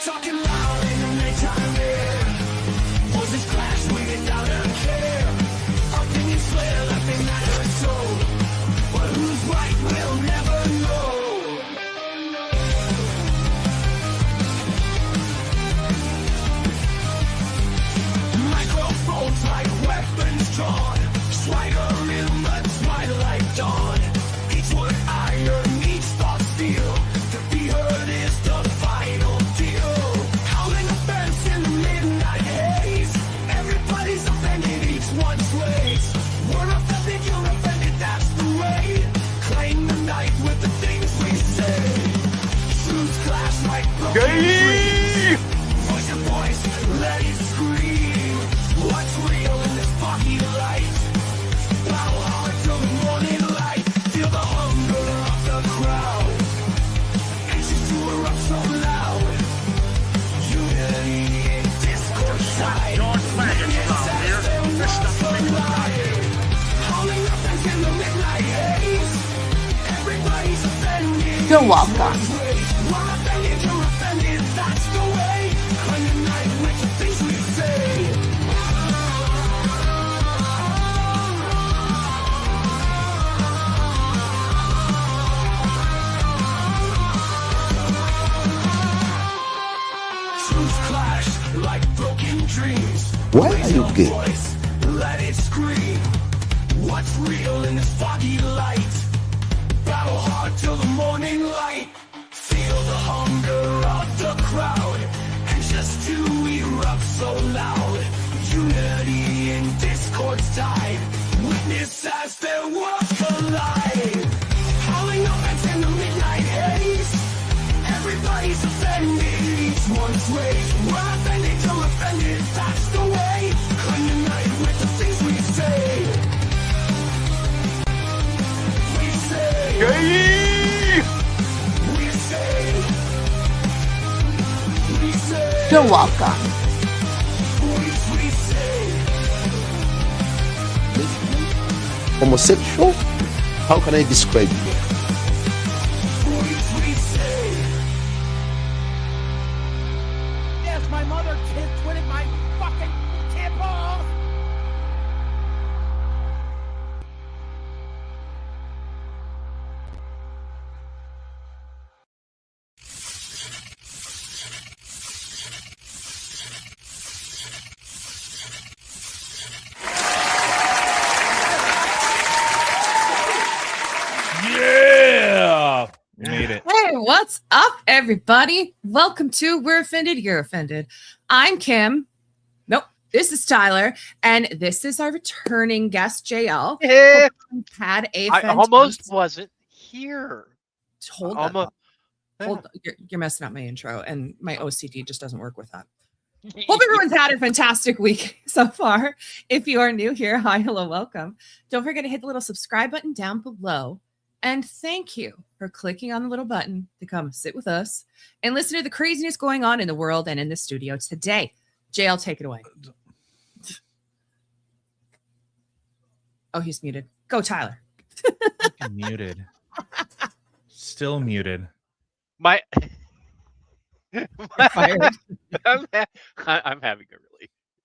Talking loud in the nighttime air. Voices clash, waiting out of care. Opinions flare like they matter so. But who's right, we'll never know. Microphones like weapons drawn. Swagger in the twilight dawn. Each word iron, each thought steel. To be heard is the final deal. Howling offense in the midnight haze. Everybody's offended, each one sways. We're offended, you're offended, that's the way. Claim the night with the things we say. Truths clash like broken dreams. Voice to voice, let it scream. What's real in this foggy light? Bow hard till the morning light. Feel the hunger of the crowd. Anxious to erupt so loud. Unity in discourse side. George Faggots around here. This stuff makes me cry. Howling up in the midnight haze. Everybody's offended. You're welcome. We're offended, you're offended, that's the way. Claim the night with the things we say. Truths clash like broken dreams. Why are you gay? Voice, let it scream. What's real in this foggy light? Battle hard till the morning light. Feel the hunger of the crowd. Anxious to erupt so loud. Unity in discord's tide. Witness as their worlds collide. Howling up in the midnight haze. Everybody's offended, each one sways. We're offended, you're offended, that's the way. Claim the night with the things we say. We say. We say. We say. You're welcome. We say. Homosexual? How can I describe you? We say. Yes, my mother twitted my fucking tip off. Yeah, we made it. Hey, what's up, everybody? Welcome to We're Offended, You're Offended. I'm Kim. Nope, this is Tyler, and this is our returning guest, JL. Yeah. Hope you had a I almost fantastic- wasn't here. Hold Almost. up. Hold, you're messing up my intro, and my OCD just doesn't work with that. Hope everyone's had a fantastic week so far. If you are new here, hi, hello, welcome. Don't forget to hit the little subscribe button down below. And thank you for clicking on the little button to come sit with us and listen to the craziness going on in the world and in the studio today. JL, take it away. Oh, he's muted. Go, Tyler. Muted. Still muted. My, Fired. I'm having a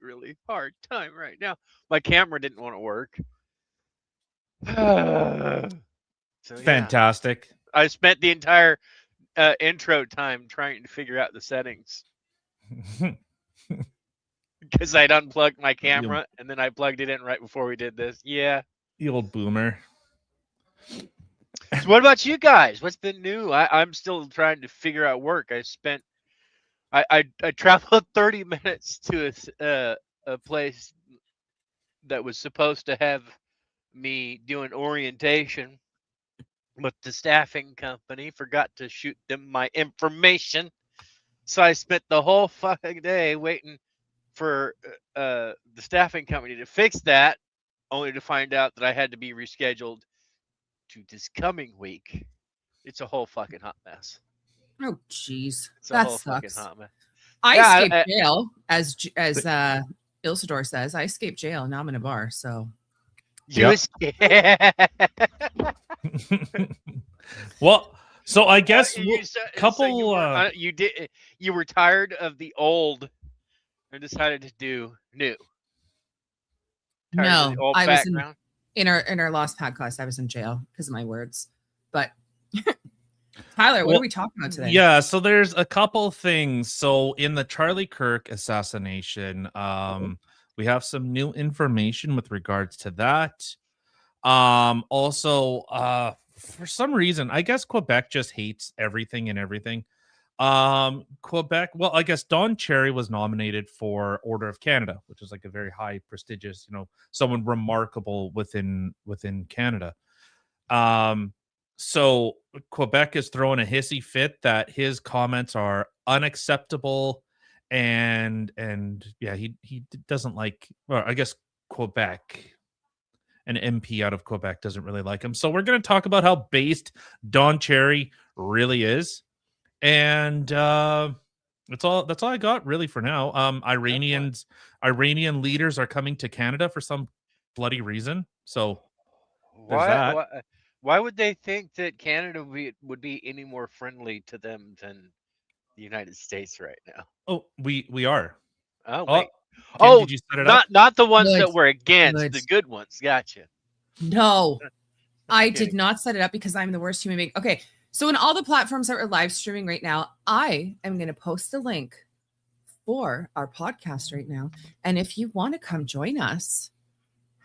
really hard time right now. My camera didn't want to work. So, yeah. Fantastic. I spent the entire intro time trying to figure out the settings because I'd unplugged my camera and then I plugged it in right before we did this. Yeah. The old boomer. So what about you guys? What's been new? I'm still trying to figure out work. I traveled 30 minutes to a place that was supposed to have me doing orientation, but the staffing company forgot to shoot them my information. So I spent the whole fucking day waiting for the staffing company to fix that, only to find out that I had to be rescheduled to this coming week. It's a whole fucking hot mess. Oh, jeez. It's a That whole fucking sucks. hot mess. I Yeah, escaped jail, as Ilsador says. I escaped jail. Now I'm in a bar, so. You Yep. escaped. Well, So I guess You, couple. you were tired of the old and decided to do new. Tired of No, the old I was background. in our lost podcast. I was in jail because of my words. But Tyler, what Well, are we talking about today? Yeah, so there's a couple things. So in the Charlie Kirk assassination, we have some new information with regards to that. Also, for some reason, I guess Quebec just hates everything and everything. Quebec, well, I guess Don Cherry was nominated for Order of Canada, which is like a very high prestigious, someone remarkable within Canada. So Quebec is throwing a hissy fit that his comments are unacceptable, and yeah, he doesn't like, or I guess Quebec, an MP out of Quebec doesn't really like him. So we're going to talk about how based Don Cherry really is, and that's all I got really for now. Iranian leaders are coming to Canada for some bloody reason. So there's that. Why would they think that Canada would be any more friendly to them than the United States right now? Oh, we are. Oh wait. Kim, did you set it up? Not the ones Good. that were against, Good. the good ones. Gotcha. No, I kidding. did not set it up because I'm the worst human being. Okay, so in all the platforms that we're live streaming right now, I am going to post a link for our podcast right now. And if you want to come join us,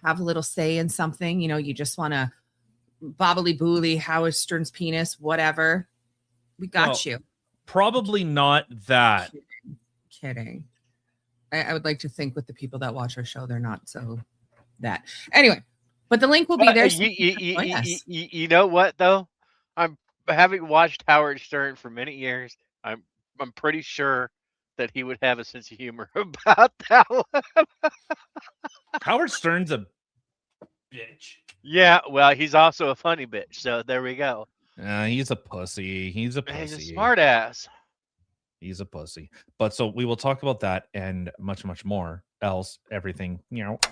have a little say in something, you just want to bobbly booly, Howard Stern's penis, whatever, we got Well, you. Probably not that. Kidding. I would like to think with the people that watch our show, they're not so that. Anyway, but the link will be there. so you can join us. You know what though? I'm having watched Howard Stern for many years. I'm pretty sure that he would have a sense of humor about that one. Howard Stern's a bitch. Yeah, well, he's also a funny bitch. So there we go. He's a pussy. He's a He's a pussy. smart ass. He's a pussy. But so we will talk about that and much, much more else. Everything, How can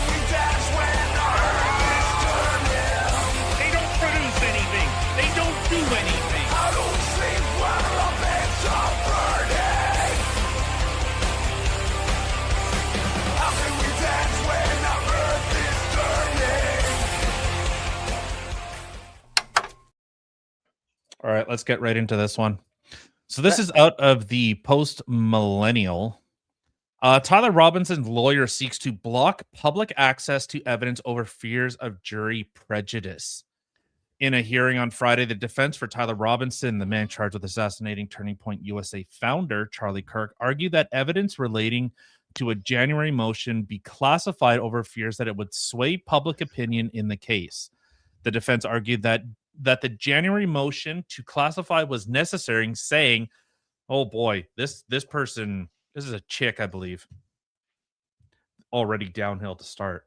we dance when our earth is turning? They don't produce anything. They don't do anything. I don't sleep while our beds are burning. How can we dance when our earth is turning? All right, let's get right into this one. So this is out of the Post Millennial. Tyler Robinson's lawyer seeks to block public access to evidence over fears of jury prejudice. In a hearing on Friday, the defense for Tyler Robinson, the man charged with assassinating Turning Point USA founder Charlie Kirk, argued that evidence relating to a January motion be classified over fears that it would sway public opinion in the case. The defense argued that the January motion to classify was necessary, saying, "Oh boy, this person, this is a chick, I believe. Already downhill to start.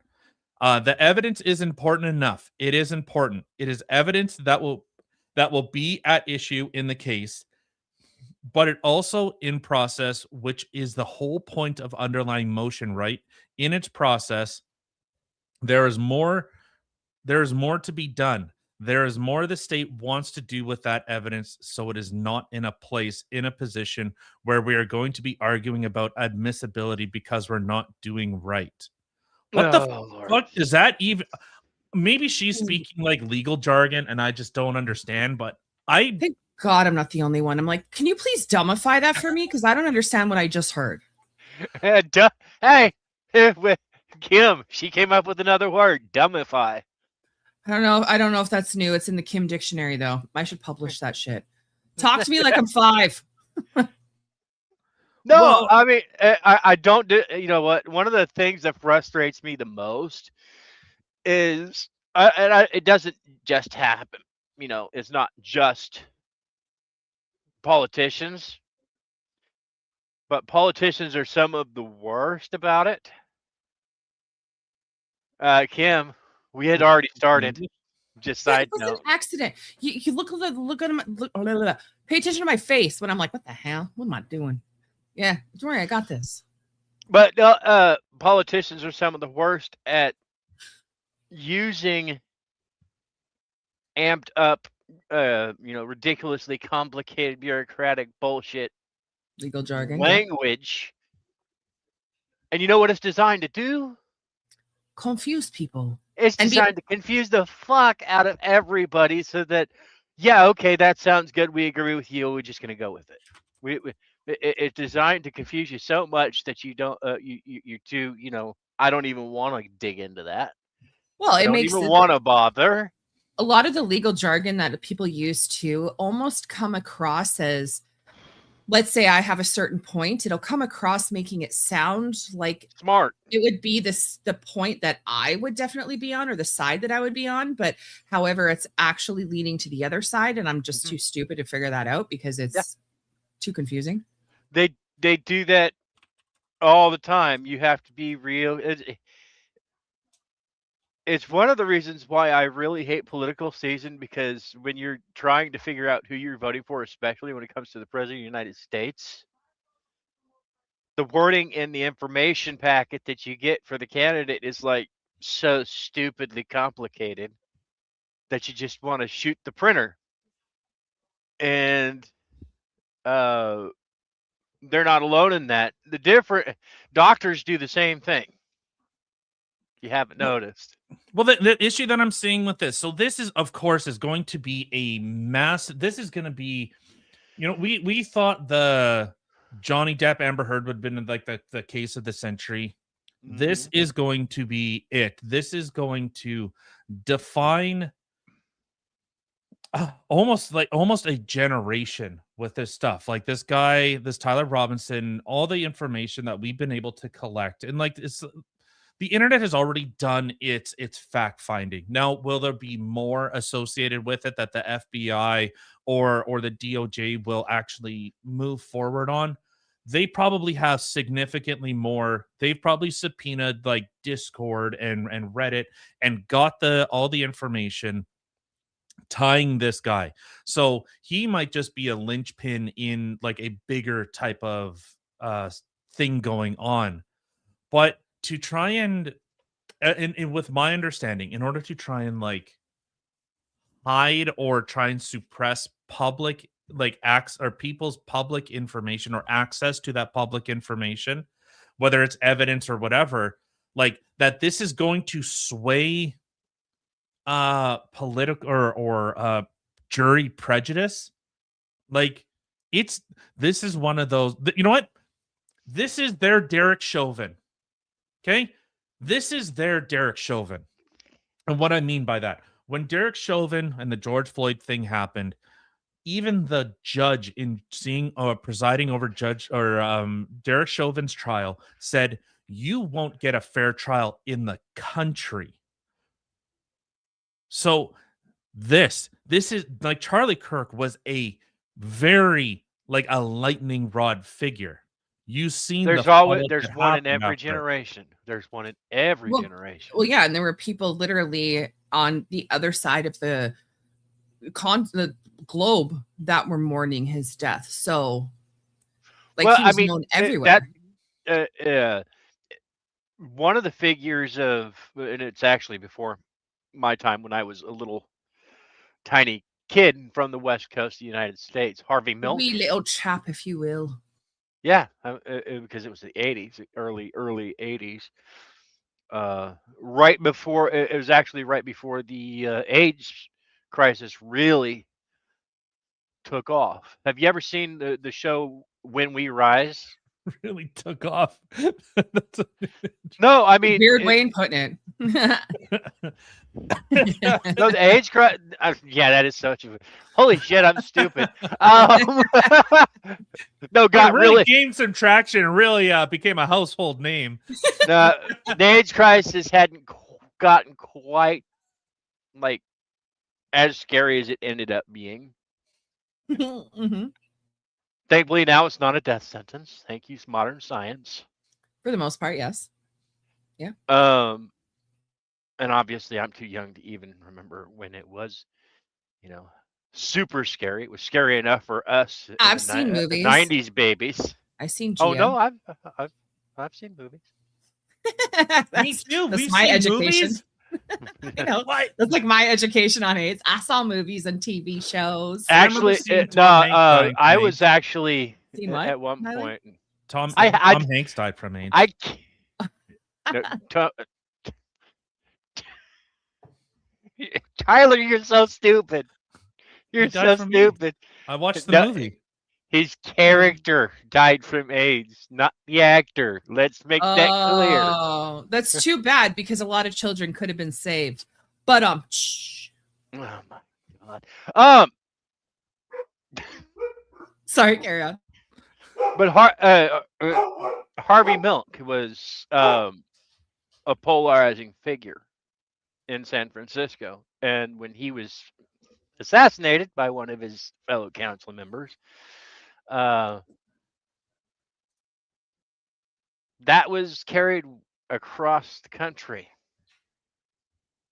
The evidence is important enough. It is important. It is evidence that will be at issue in the case, but it also in process, which is the whole point of underlying motion, right? In its process, there is more to be done. There is more the state wants to do with that evidence, so it is not in a position where we are going to be arguing about admissibility because we're not doing right." What the fuck is that even? Maybe she's speaking like legal jargon and I just don't understand, but Thank God I'm not the only one. I'm like, can you please dumbify that for me? Because I don't understand what I just heard. Hey, Kim, she came up with another word, dumbify. I don't know if that's new. It's in the Kim dictionary though. I should publish that shit. Talk to me like I'm 5. No, Well- I mean, I don't do. You know what? One of the things that frustrates me the most is, it doesn't just happen. It's not just politicians, but politicians are some of the worst about it. Kim, we had already started. Just Yeah, side it was note. an accident. You look at him. Pay attention to my face when I'm like, what the hell? What am I doing? Yeah, don't worry, I got this. But politicians are some of the worst at using amped up, ridiculously complicated bureaucratic bullshit Legal jargon. Yeah. language. And you know what it's designed to do? Confuse people. It's And be- designed to confuse the fuck out of everybody so that, yeah, okay, that sounds good. We agree with you. We're just going to go with it. It's designed to confuse you so much that you don't, you're too, I don't even want to dig into that. Well, I it don't makes even want to bother. a lot of the legal jargon that people use to almost come across as, let's say I have a certain point, it'll come across making it sound like Smart. it would be the point that I would definitely be on, or the side that I would be on. But however, it's actually leaning to the other side, and I'm just too stupid to figure that out because it's too confusing. They do that all the time. You have to be real. It's one of the reasons why I really hate political season, because when you're trying to figure out who you're voting for, especially when it comes to the president of the United States, the wording in the information packet that you get for the candidate is like so stupidly complicated that you just want to shoot the printer. And they're not alone in that. The different doctors do the same thing. You haven't noticed. Well, the issue that I'm seeing with this, so this is, of course, is going to be a mass. This is going to be, we thought the Johnny Depp Amber Heard would have been like the case of the century. This is going to be it. This is going to define almost a generation with this stuff. Like this guy, this Tyler Robinson, all the information that we've been able to collect, and like it's. The internet has already done its fact finding. Now, will there be more associated with it that the FBI or the DOJ will actually move forward on? They probably have significantly more. They've probably subpoenaed like Discord and Reddit and got all the information tying this guy. So he might just be a linchpin in like a bigger type of thing going on. But to try and with my understanding, in order to try and like hide or try and suppress public like acts or people's public information or access to that public information, whether it's evidence or whatever, like that this is going to sway political or jury prejudice. Like this is one of those, you know what? This is their Derek Chauvin. Okay, this is their Derek Chauvin. And what I mean by that, when Derek Chauvin and the George Floyd thing happened, even the judge in presiding over Derek Chauvin's trial said, you won't get a fair trial in the country. So this is like Charlie Kirk was a very like a lightning rod figure. You've seen there's one in every generation. There's one in every generation. Well, yeah, and there were people literally on the other side of the globe that were mourning his death. So, like, he was known everywhere. One of the figures of, and it's actually before my time when I was a little tiny kid from the West Coast of the United States, Harvey Milk. Wee little chap, if you will. Yeah, because it was the 80s, early 80s. Right before, it was actually right before the AIDS crisis really took off. Have you ever seen the show When We Rise? Really took off. No, I mean, weird way in putting it. No, the AIDS crisis. Yeah, that is such a holy shit. I'm stupid. No, got really gained some traction. Really became a household name. The AIDS crisis hadn't gotten quite like as scary as it ended up being. Mm-hmm. Thankfully, now it's not a death sentence. Thank you, modern science. For the most part, yes. Yeah. And obviously, I'm too young to even remember when it was, super scary. It was scary enough for us. I've seen movies. 90s babies. I've seen Geo. Oh no, I've seen movies. Me too. That's my education. You know, that's like my education on AIDS. I saw movies and TV shows. Actually, seeing no, Tom Hanks dying I from was AIDS. actually Seen what, at one Tyler? point. Tom I- Tom Hanks died from AIDS. I ca- no, Tyler, you're so stupid. You're died so from AIDS. stupid. I watched the No, movie. His character died from AIDS, not the actor. Let's make that clear. Oh, that's too bad because a lot of children could have been saved. But shh. Oh my god. Sorry, carry on. But Harvey Milk was a polarizing figure in San Francisco, and when he was assassinated by one of his fellow council members, that was carried across the country.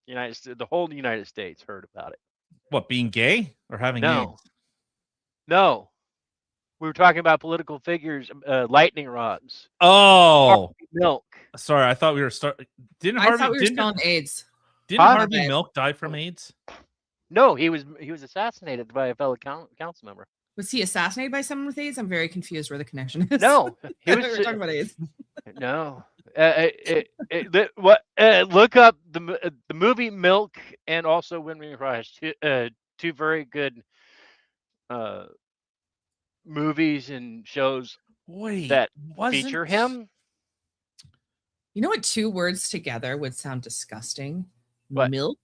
The whole United States heard about it. What, being gay or having No. AIDS? No. We were talking about political figures, lightning rods. Oh, Harvey Milk. sorry. I thought we were Didn't I Harvey thought we were didn't, spelling AIDS. didn't Huh? Harvey Milk die from AIDS? No, he was assassinated by a fellow council member. Was he assassinated by someone with AIDS? I'm very confused where the connection is. No, he we was were talking about AIDS. no. Look up the movie Milk and also Windward Rise. Two very good movies and shows Wait, that wasn't- feature him. You know what? Two words together would sound disgusting. What? Milk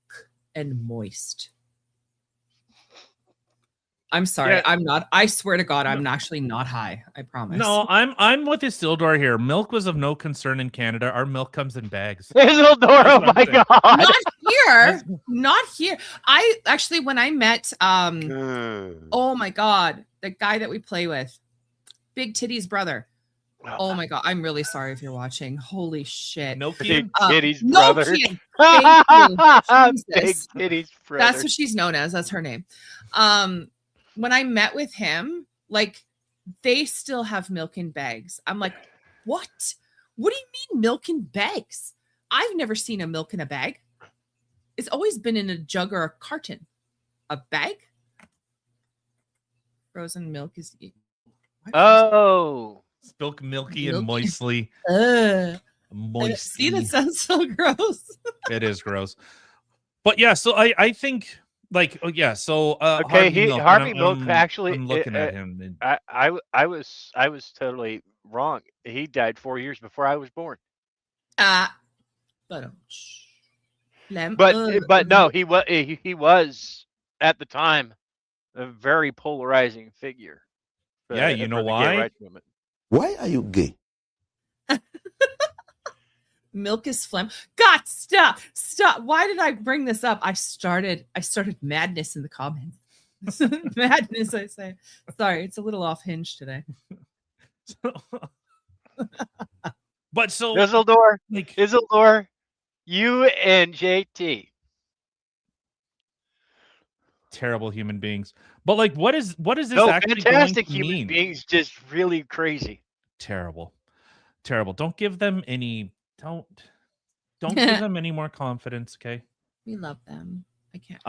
and moist. I'm sorry. Yeah. I'm not. I swear to God, I'm actually not high. I promise. No, I'm with Isildur here. Milk was of no concern in Canada. Our milk comes in bags. Isildur, oh what I'm my saying. god. Not here. Not here. I actually, when I met, oh my God, the guy that we play with, Big Titty's brother. Oh my God, I'm really sorry if you're watching. Holy shit. No Big kidding. Titty's No brother. kidding. Thank you. Big Jesus. Titty's brother. That's what she's known as. That's her name. When I met with him, like they still have milk in bags. I'm like, what? What do you mean milk in bags? I've never seen a milk in a bag. It's always been in a jug or a carton. A bag? Frozen milk is. Oh. Milk milky and Milky. moistly. See, Moistly. that sounds so gross. It is gross. But yeah, so I think like so Okay, Harvey Milk actually. I'm looking at him. And, I was totally wrong. He died 4 years before I was born. But But no, he was at the time a very polarizing figure. Yeah, you know for the gay why? rights movement. Why are you gay? milk is phlegm. God, stop. Why did I bring this up? I started madness in the comments. Madness, I say. Sorry, it's a little off hinge today. but so Isildur, like you and JT. terrible human beings. But like what is this No, actually fantastic going to human mean? beings, just really crazy. Terrible. Don't give them any don't give them any more confidence, okay? We love them. I can't.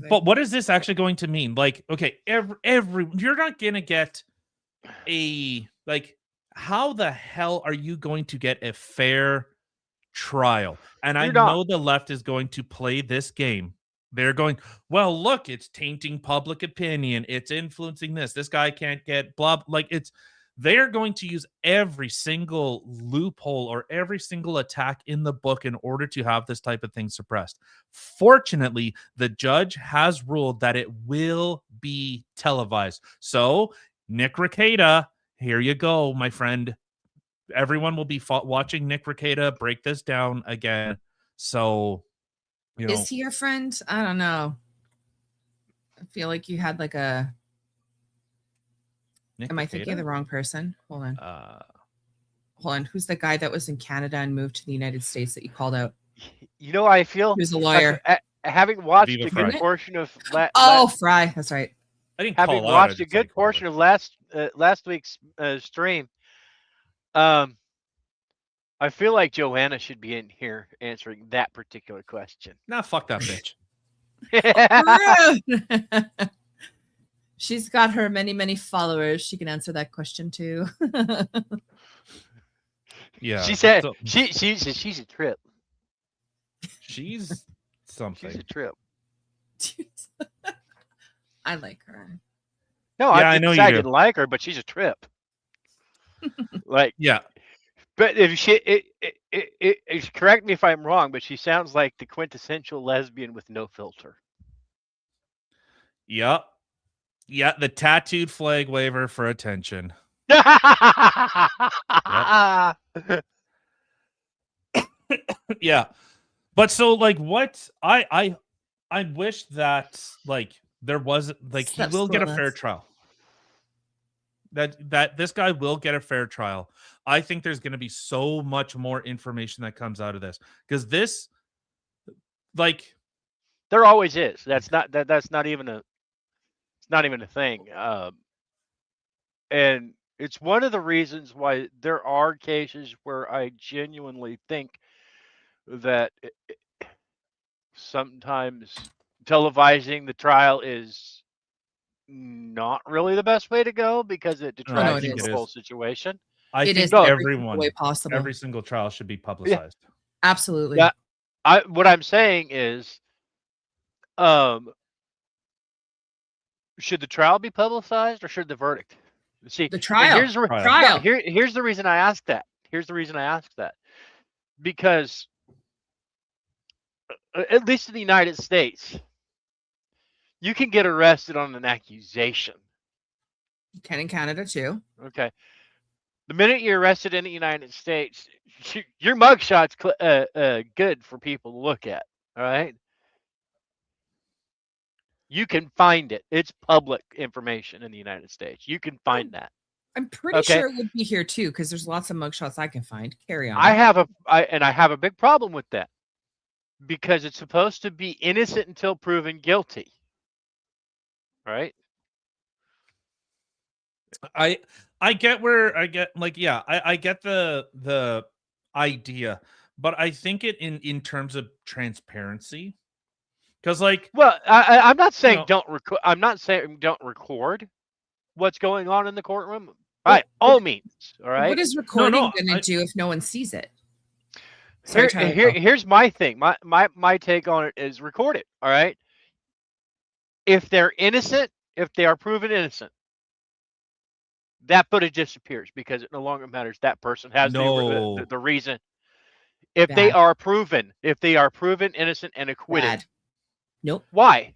But what is this actually going to mean? Like, okay, every you're not gonna get a like how the hell are you going to get a fair trial? And I You're not. know the left is going to play this game. They're going, well, look, it's tainting public opinion, it's influencing this guy can't get blah, like they're going to use every single loophole or every single attack in the book in order to have this type of thing suppressed. Fortunately, the judge has ruled that it will be televised. So, Nick Rekieta, here you go, my friend. Everyone will be watching Nick Rekieta break this down again. So, you know. Is he your friend? I don't know. I feel like you had like a. Nick Am I thinking of Rekieta? the wrong person? Hold on. Hold on. Who's the guy that was in Canada and moved to the United States that you called out? You know, I feel Who's a lawyer? having watched Viva a good Fry. portion of Fry. That's right. I didn't having call out, I watched a didn't say good call portion out. of last week's stream, I feel like Joanna should be in here answering that particular question. Nah, fuck that bitch. Rude. She's got her many followers. She can answer that question too. Yeah. She said so- she's a trip. she's something. She's a trip. I like her. No, Yeah, I I know didn't you say I do. didn't like her, but she's a trip. Like, Yeah. but if correct me if I'm wrong, but she sounds like the quintessential lesbian with no filter. Yep. Yeah, the tattooed flag waver for attention. Yeah. But so like what I wish that like there was like he Stop will get a scrolling. fair trial. That this guy will get a fair trial. I think there's going to be so much more information that comes out of this because this like There always is. That's not even a thing. And it's one of the reasons why there are cases where I genuinely think that sometimes televising the trial is not really the best way to go because it No, I detracts think from it the whole is. situation. I It think is every everyone way possible. every single trial should be publicized. Absolutely. Yeah. What I'm saying is, should the trial be publicized or should the verdict? See, The and trial. here's the Trial. here's the reason I asked that. Because at least in the United States, you can get arrested on an accusation. You can in Canada too. Okay. The minute you're arrested in the United States, your mugshot's good for people to look at. All right. You can find it. It's public information in the United States. You can find that. I'm pretty Okay. sure it would be here too, because there's lots of mugshots I can find. Carry on. I have a big problem with that because it's supposed to be innocent until proven guilty. Right? I get I get the idea, but I think it in terms of transparency, because like Well, I'm not saying know- don't record. I'm not saying don't record what's going on in the courtroom. By all means, all right. What is recording no, going to I- do if no one sees it? Sorry, Tyler, go. Here's my thing. My take on it is record it. All right. If they're innocent, if they are proven innocent, that footage disappears because it no longer matters. That person has No. the reason. If they Bad. are proven innocent and acquitted, Bad. Nope. why?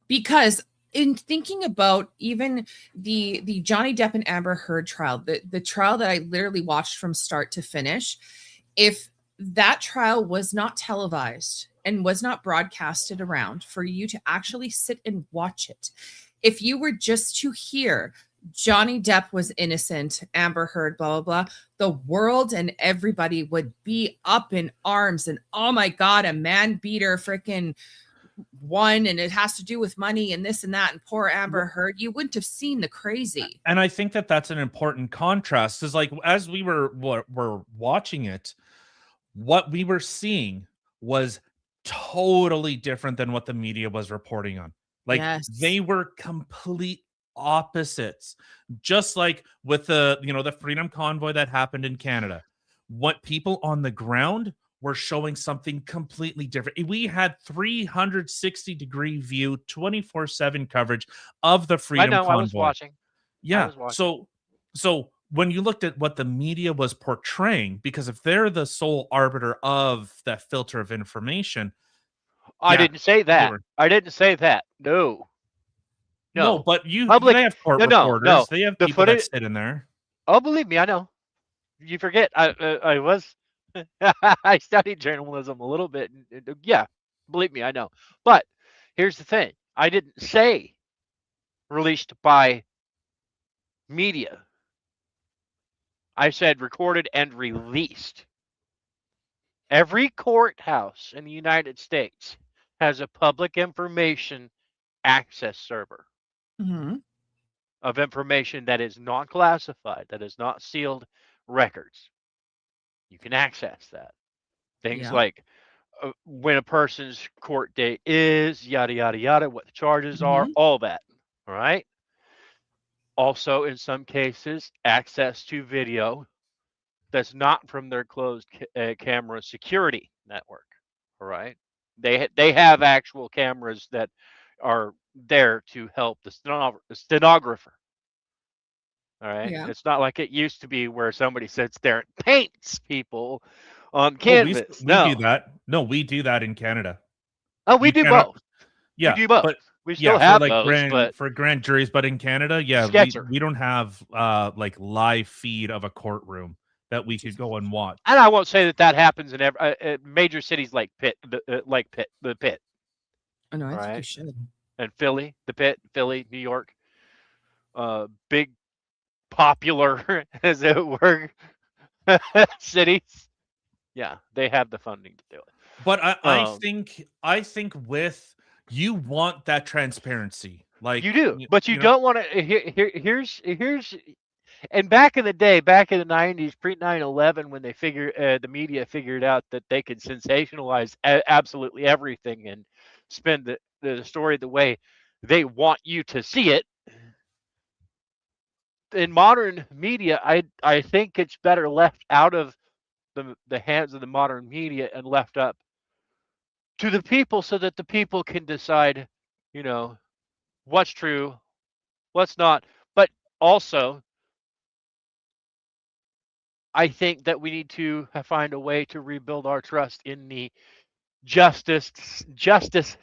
Because in thinking about even the Johnny Depp and Amber Heard trial, the trial that I literally watched from start to finish, if that trial was not televised and was not broadcasted around for you to actually sit and watch it, if you were just to hear Johnny Depp was innocent, Amber Heard, blah, blah, blah, the world and everybody would be up in arms and, oh my God, a man beater freaking won and it has to do with money and this and that and poor Amber Heard. You wouldn't have seen the crazy. and I think that that's an important contrast is like as we were watching it, what we were seeing was totally different than what the media was reporting on. Like Yes. they were complete opposites, just like with the Freedom Convoy that happened in Canada. What people on the ground were showing something completely different. We had 360-degree view, 24/7 coverage of the Freedom I know. Convoy. I was watching. Yeah. was watching. So when you looked at what the media was portraying, because if they're the sole arbiter of that filter of information, I Yeah, didn't say that. were. I didn't say that. No. no, but they have court no, reporters. no. They have The people that footage- sit in there. Oh, believe me, I know. You forget. I was. I studied journalism a little bit. Yeah, believe me, I know. But here's the thing: I didn't say released by media. I said recorded and released. Every courthouse in the United States has a public information access server Mhm. of information that is not classified, that is not sealed records. you can access that. Things Yeah. like when a person's court date is, yada, yada, yada, what the charges are, all that. All right. Also, in some cases, access to video that's not from their closed camera security network. All right. They have actual cameras that are there to help the stenographer. All right. Yeah. It's not like it used to be where somebody sits there and paints people on Oh, we canvas. we do No. that. No, we do that in Canada. Oh, we You do cannot. both. Yeah, We do both. but We still yeah, for have like those, but grand juries, but in Canada, yeah, Sketzer. we don't have like live feed of a courtroom that we could go and watch. And I won't say that happens in every major cities like Pitt, the Pit, Oh, no, I think you Right. should. and Philly, the Pit, Philly, New York, big, popular, as it were, cities. Yeah, they have the funding to do it. But I Um, think with you want that transparency, like You do, but you know, don't want to. Here's and back in the day, back in the 90s, pre 9/11, when the media figured out that they could sensationalize absolutely everything and spin the story the way they want you to see it. In modern media, I think it's better left out of the hands of the modern media and left up to the people so that the people can decide, what's true, what's not. But also, I think that we need to find a way to rebuild our trust in the justice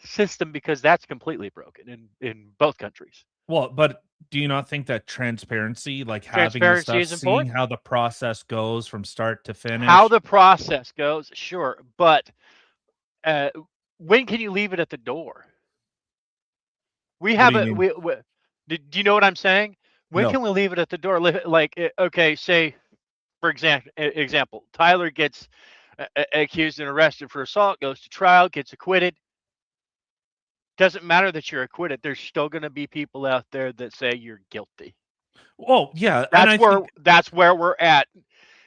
system, because that's completely broken in both countries. well, but do you not think that transparency, like having the Transparency stuff, is seeing important. how the process goes from start to finish? How the process goes, sure, but when can you leave it at the door? We What have do you a mean? do you know what I'm saying? When No. can we leave it at the door? Like, okay, say for example, Tyler gets accused and arrested for assault, goes to trial, gets acquitted. Doesn't matter that you're acquitted. There's still going to be people out there that say you're guilty. Oh, yeah, and I think That's where we're at.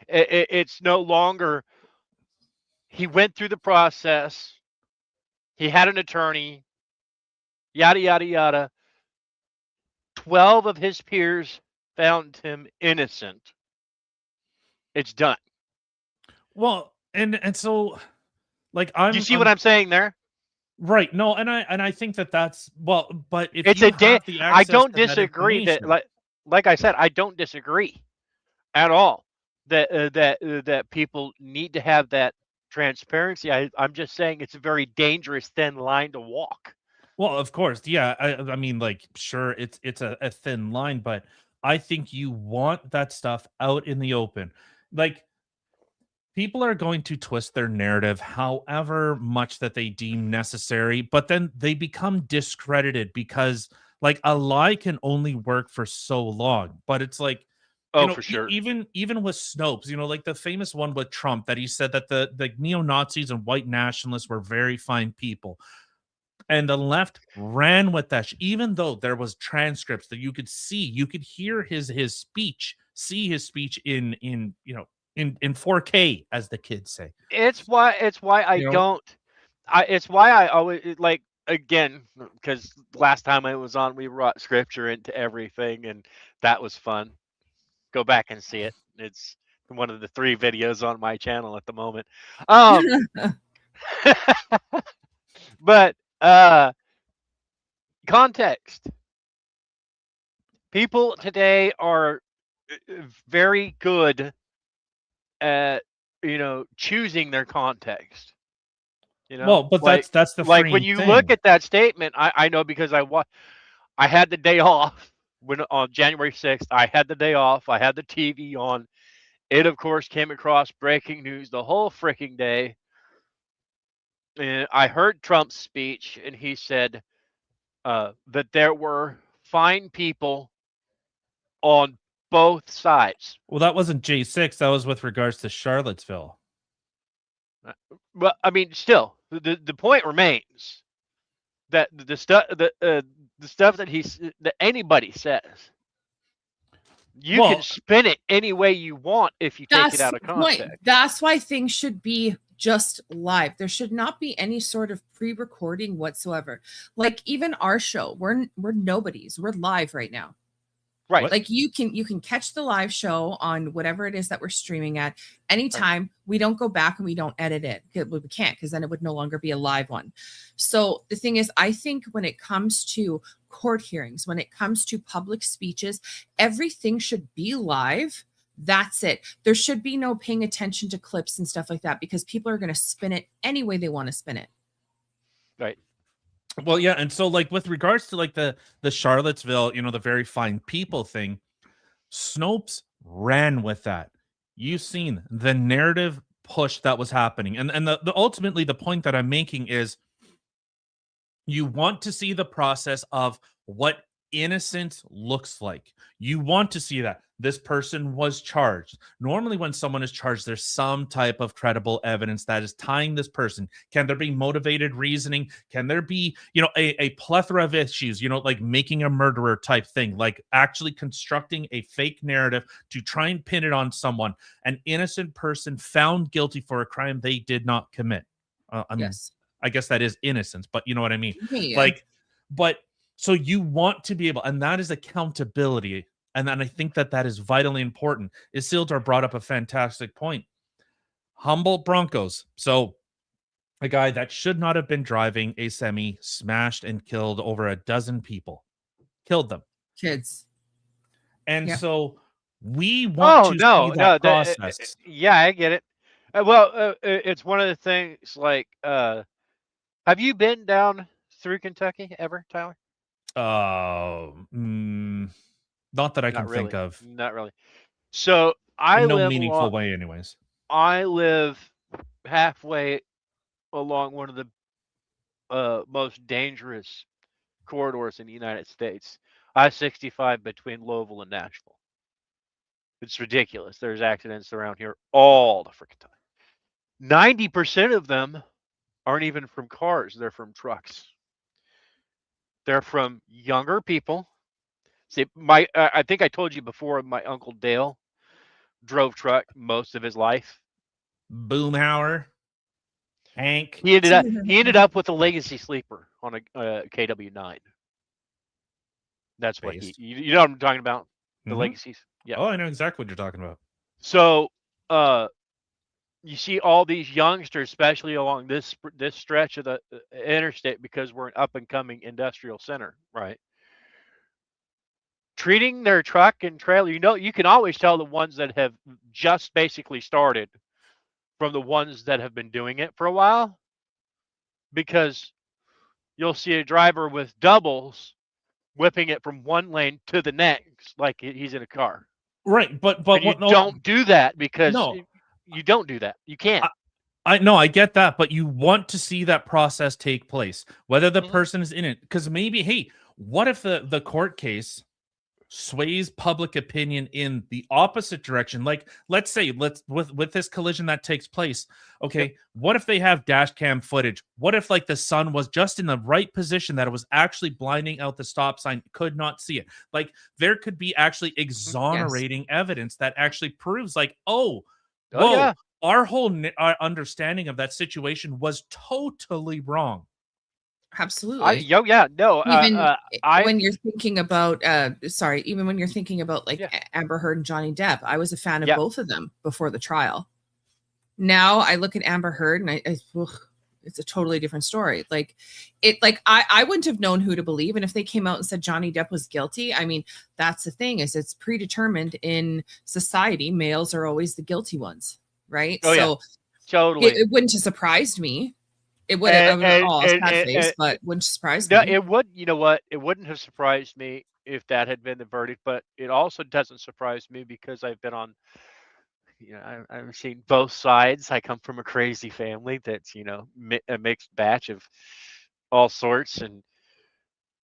It's no longer he went through the process. He had an attorney. Yada yada yada. 12 of his peers found him innocent. It's done. well, and so like You see what I'm saying there? right. No, and I think that's well, but if It's you a day. have the I access don't to that disagree that information, like I said, I don't disagree at all that people need to have that transparency. I'm just saying it's a very dangerous thin line to walk. well, of course, yeah. I mean, like, sure, it's a thin line, but I think you want that stuff out in the open. Like, people are going to twist their narrative however much that they deem necessary, but then they become discredited because, like, a lie can only work for so long. But it's like, Oh, for sure. even with Snopes, like the famous one with Trump that he said that the neo-Nazis and white nationalists were very fine people. And the left ran with that, even though there was transcripts that you could see, you could hear his speech, see his speech in 4K, as the kids say. It's why I You know? don't. It's why I always like, again, because last time I was on, we brought scripture into everything, and that was fun. Go back and see it. It's one of the 3 videos on my channel at the moment. But context. People today are very good at choosing their context. Well, but like that's the like when freeing you thing. look at that statement, I know because I had the day off on January 6th. I had the day off. I had the TV on. It, of course, came across breaking news the whole freaking day. And I heard Trump's speech, and he said that there were fine people on both sides. Well, that wasn't J6. That was with regards to Charlottesville. But I mean, still, the point remains that the stuff that anybody says You Well- can spin it any way you want if you take it out of the point. context. That's why things should be just live. There should not be any sort of pre-recording whatsoever. Like even our show, we're nobodies. We're live right now. Right. Like you can catch the live show on whatever it is that we're streaming at anytime. We don't go back and we don't edit it. We can't, because then it would no longer be a live one. So the thing is, I think when it comes to court hearings, when it comes to public speeches, everything should be live. That's it. There should be no paying attention to clips and stuff like that, because people are going to spin it any way they want to spin it. Right. Well, yeah, and so like with regards to like the Charlottesville, the very fine people thing, Snopes ran with that. You've seen the narrative push that was happening, and the ultimately the point that I'm making is, you want to see the process of what innocence looks like. You want to see that this person was charged. Normally when someone is charged, there's some type of credible evidence that is tying this person. Can there be motivated reasoning? Can there be, a plethora of issues, like making a murderer type thing, like actually constructing a fake narrative to try and pin it on someone, an innocent person found guilty for a crime they did not commit. Yes. I guess that is innocence, but you know what I mean? Yeah. But so you want to be able, and that is accountability. And then I think that is vitally important. Isildur brought up a fantastic point. Humboldt Broncos. So a guy that should not have been driving a semi smashed and killed over a dozen people. Killed them. Kids. And Yeah. so we want to see that process. Yeah, I get it. Well, it's one of the things like, have you been down through Kentucky ever, Tyler? Not that I Not can really. think of. Not really. So I In no live meaningful way, anyways. I live halfway along one of the most dangerous corridors in the United States, I-65 between Louisville and Nashville. It's ridiculous. There's accidents around here all the freaking time. 90% of them aren't even from cars. They're from trucks. They're from younger people. See, I think I told you before, my Uncle Dale drove truck most of his life. Boomhauer, Hank. He ended up with a legacy sleeper on a KW9. That's what Based. you know what I'm talking about? The Mhm. legacies. Yeah. Oh, I know exactly what you're talking about. So, you see all these youngsters, especially along this stretch of the interstate, because we're an up and coming industrial center, right? Treating their truck and trailer, you can always tell the ones that have just basically started from the ones that have been doing it for a while, because you'll see a driver with doubles whipping it from one lane to the next like he's in a car. Right, but And you don't do that, because No. you don't do that. You can't. I get that, but you want to see that process take place, whether the Mhm. person person is in it. Because maybe, hey, what if the court case sways public opinion in the opposite direction? Like, let's say, with this collision that takes place, okay, what if they have dash cam footage? What if like the sun was just in the right position that it was actually blinding out the stop sign, could not see it? Like, there could be actually exonerating evidence that actually proves like, whoa, yeah. our whole understanding of that situation was totally wrong. Absolutely. No. Even I when you're thinking about even when you're thinking about like Yeah. Amber Heard and Johnny Depp, I was a fan of Yeah. both of them before the trial. Now I look at Amber Heard and it's a totally different story. I wouldn't have known who to believe. And if they came out and said Johnny Depp was guilty, I mean, that's the thing, is it's predetermined in society. Males are always the guilty ones, right? Oh, yeah. So totally. it wouldn't have surprised me. It would have, sad face, but wouldn't surprise me. No, it would. You know what? It wouldn't have surprised me if that had been the verdict, but it also doesn't surprise me because I've been on. I've seen both sides. I come from a crazy family that's a mixed batch of all sorts, and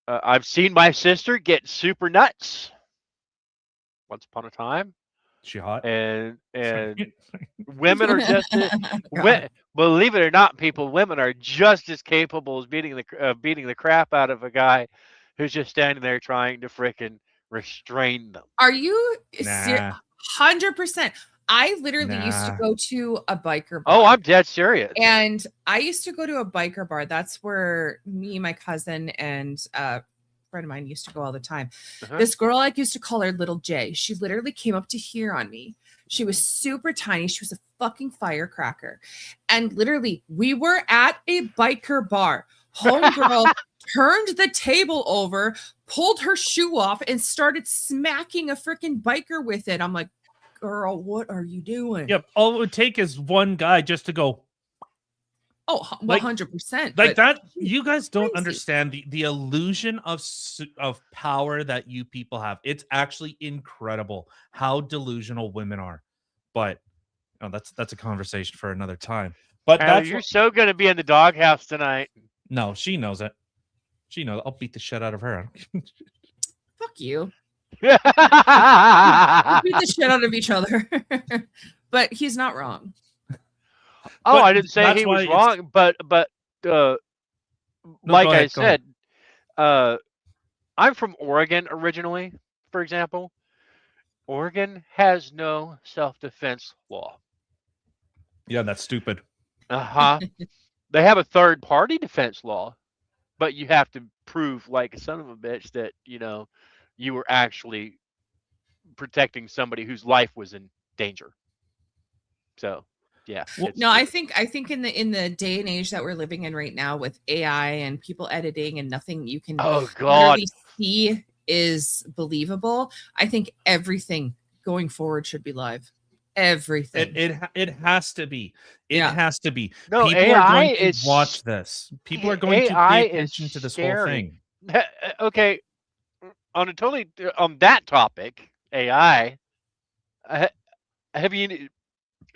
I've seen my sister get super nuts once upon a time, She hot? and women are just believe it or not, people, women are just as capable as beating the crap out of a guy who's just standing there trying to frickin' restrain them. Are you Nah. 100%? I literally used to Nah. go to a biker bar. Oh, I'm dead serious. And I used to go to a biker bar. That's where me, my cousin, and a friend of mine used to go all the time. Uh-huh. This girl, I used to call her Little J. She literally came up to here on me. She was super tiny. She was a fucking firecracker. And literally, we were at a biker bar. Homegirl turned the table over, pulled her shoe off, and started smacking a freaking biker with it. I'm like, girl, what are you doing? Yep. All it would take is one guy just to go Oh, Like- 100%. like but that. You guys don't crazy. understand the illusion of power that you people have. It's actually incredible how delusional women are. But that's a conversation for another time. But Tyler, that's you're so going to be in the doghouse tonight. no, she knows it. She knows. I'll beat the shit out of her. Fuck you. Oh, Beat the shit out of each other. But he's not wrong. But I didn't say that's he why was it's- wrong, but No, like go I ahead, go ahead. said, I'm from Oregon originally, for example. Oregon has no self-defense law. Yeah, that's stupid. Uh-huh. They have a third-party defense law, but you have to prove like a son of a bitch that, you were actually protecting somebody whose life was in danger. So, yeah. Well, it's No, I stupid. think in the day and age that we're living in right now with AI and people editing and nothing you can Oh God. literally see is believable. I think everything going forward should be live. Everything. It has to be. It Yeah. has to be. No, People AI are going to is watch this. People are going to AI pay is attention to this whole scary. thing. Okay, on that topic, AI.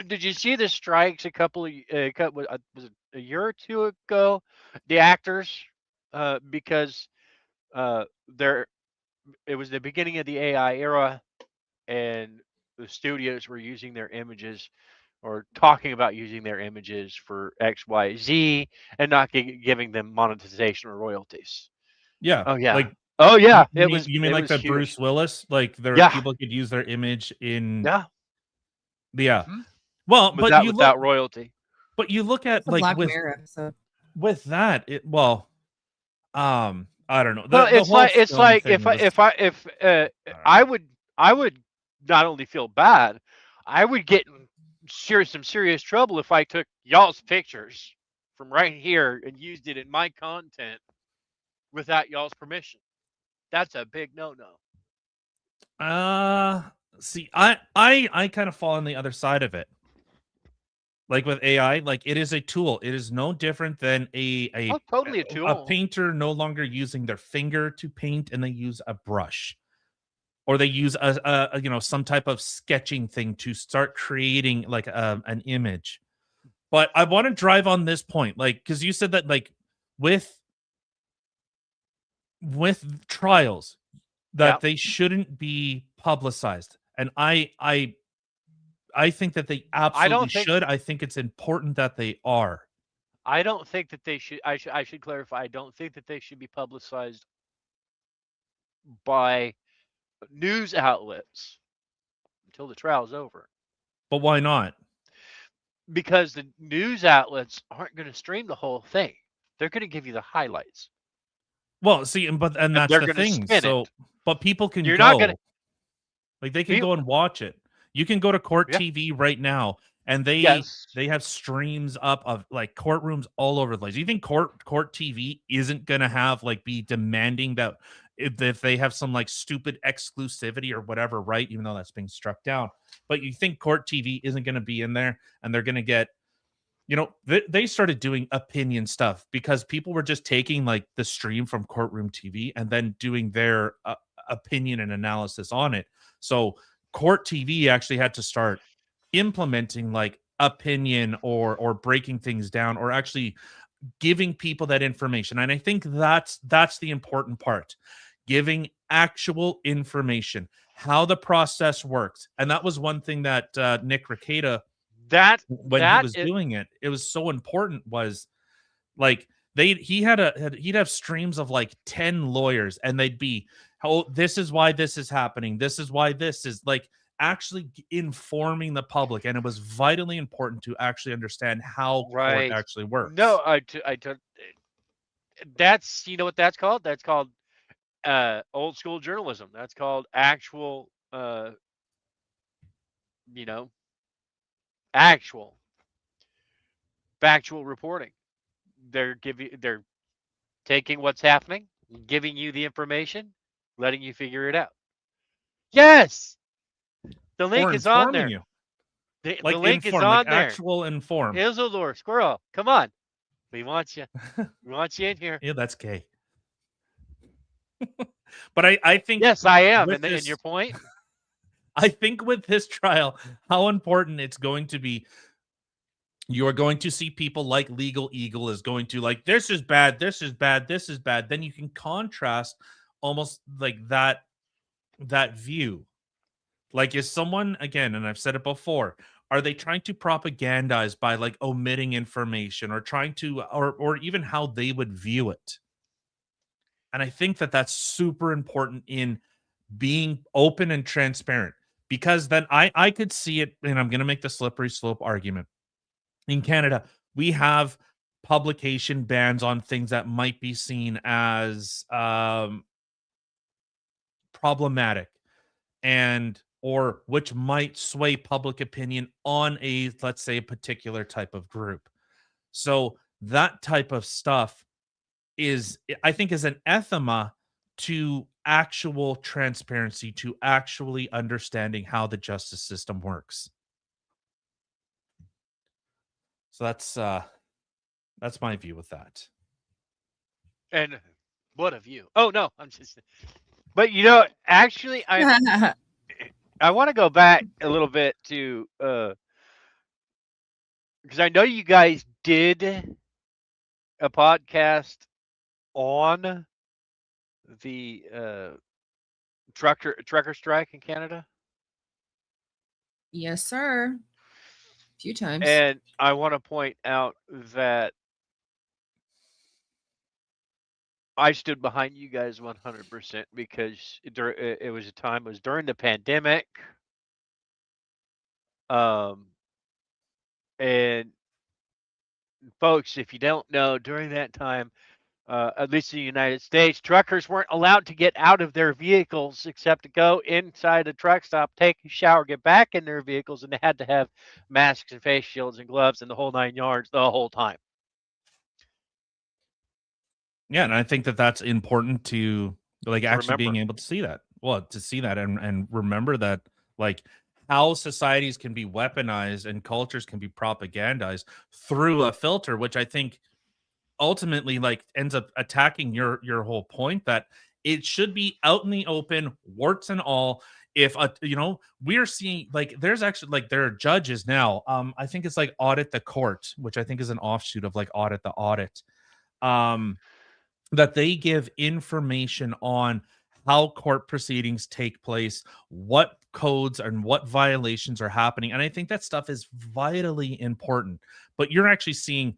Did you see the strikes a couple of was it a year or two ago? The actors, because it was the beginning of the AI era, and the studios were using their images or talking about using their images for X, Y, Z, and not giving them monetization or royalties. Yeah. Oh yeah. Like Oh yeah. you mean it like was that huge. Bruce Willis? Like Yeah. people could use their image in Yeah. yeah. Mhm. Well, but Without you without look royalty. at It's a like Black with Mirror episode. that, I don't know. Well, The it's whole like film thing was- I would not only feel bad, I would get in some serious trouble if I took y'all's pictures from right here and used it in my content without y'all's permission. That's a big no-no. see, I kind of fall on the other side of it. Like with AI, like it is a tool. It is no different than a Oh, totally a tool. painter no longer using their finger to paint and they use a brush, or they use a some type of sketching thing to start creating like an image. But I want to drive on this point, like because you said that like with trials that Yeah. they shouldn't be publicized, and I think that they absolutely think- should. I think it's important that they are. I don't think that they should. I should clarify. I don't think that they should be publicized by news outlets until the trial's over, But why not? because the news outlets aren't going to stream the whole thing. They're going to give you the highlights. Well, see, and that's they're the gonna thing. spin So, it. but people can You're go. not gonna- Like they can People- go and watch it. You can go to Court Yeah. TV right now, and they Yes. have streams up of like courtrooms all over the place. You think Court TV isn't gonna have like be demanding that if they have some like stupid exclusivity or whatever, right? Even though that's being struck down, but you think Court TV isn't gonna be in there, and they're gonna get, they started doing opinion stuff because people were just taking like the stream from Courtroom TV and then doing their opinion and analysis on it. So Court TV actually had to start implementing like opinion or breaking things down or actually giving people that information. And I think that's the important part, giving actual information, how the process works. And that was one thing that Nick Rekieta, That when that he was is- doing it, it was so important, was like he'd have streams of like 10 lawyers, and they'd be, oh, this is why this is happening, this is why this is, like, actually informing the public. And it was vitally important to actually understand how Right. court actually works. No, that's, you know what that's called? That's called old school journalism. That's called actual you know, actual factual reporting. They're taking what's happening, giving you the information, letting you figure it out. Yes. The link Or is on informing there. you. The Like link is inform, on like there. actual inform. Isildur, squirrel, come on. We want you. We want you in here. Yeah, that's gay. But I think, Yes, I am. with And this- your point? I think with this trial, how important it's going to be. You are going to see people like Legal Eagle is going to, like, this is bad, this is bad, this is bad. Then you can contrast almost like that view. Like, is someone, again, and I've said it before, are they trying to propagandize by like omitting information, or trying to, or even how they would view it? And I think that that's super important in being open and transparent, because then I could see it, and I'm going to make the slippery slope argument. In Canada, we have publication bans on things that might be seen as problematic, and or which might sway public opinion on a, let's say, a particular type of group. So that type of stuff is, I think, is an anathema to actual transparency, to actually understanding how the justice system works. So that's my view with that. And what a view. Oh no, I'm just, but you know, actually I want to go back a little bit to because I know you guys did a podcast on the trucker strike in Canada. Yes, sir. A few times. And I want to point out that I stood behind you guys 100% because it was a time, it was during the pandemic. And folks, if you don't know, during that time, at least in the United States, truckers weren't allowed to get out of their vehicles except to go inside a truck stop, take a shower, get back in their vehicles, and they had to have masks and face shields and gloves and the whole 9 yards the whole time. Yeah, and I think that that's important to, like, actually being remember. able to see that. Well, to see that and remember that, like, how societies can be weaponized and cultures can be propagandized through a filter, which I think ultimately, like, ends up attacking your whole point that it should be out in the open, warts and all. If we're seeing, like, there's actually, like, there are judges now. I think it's like Audit the Court, which I think is an offshoot of like Audit the Audit. That they give information on how court proceedings take place, what codes and what violations are happening. And I think that stuff is vitally important. But you're actually seeing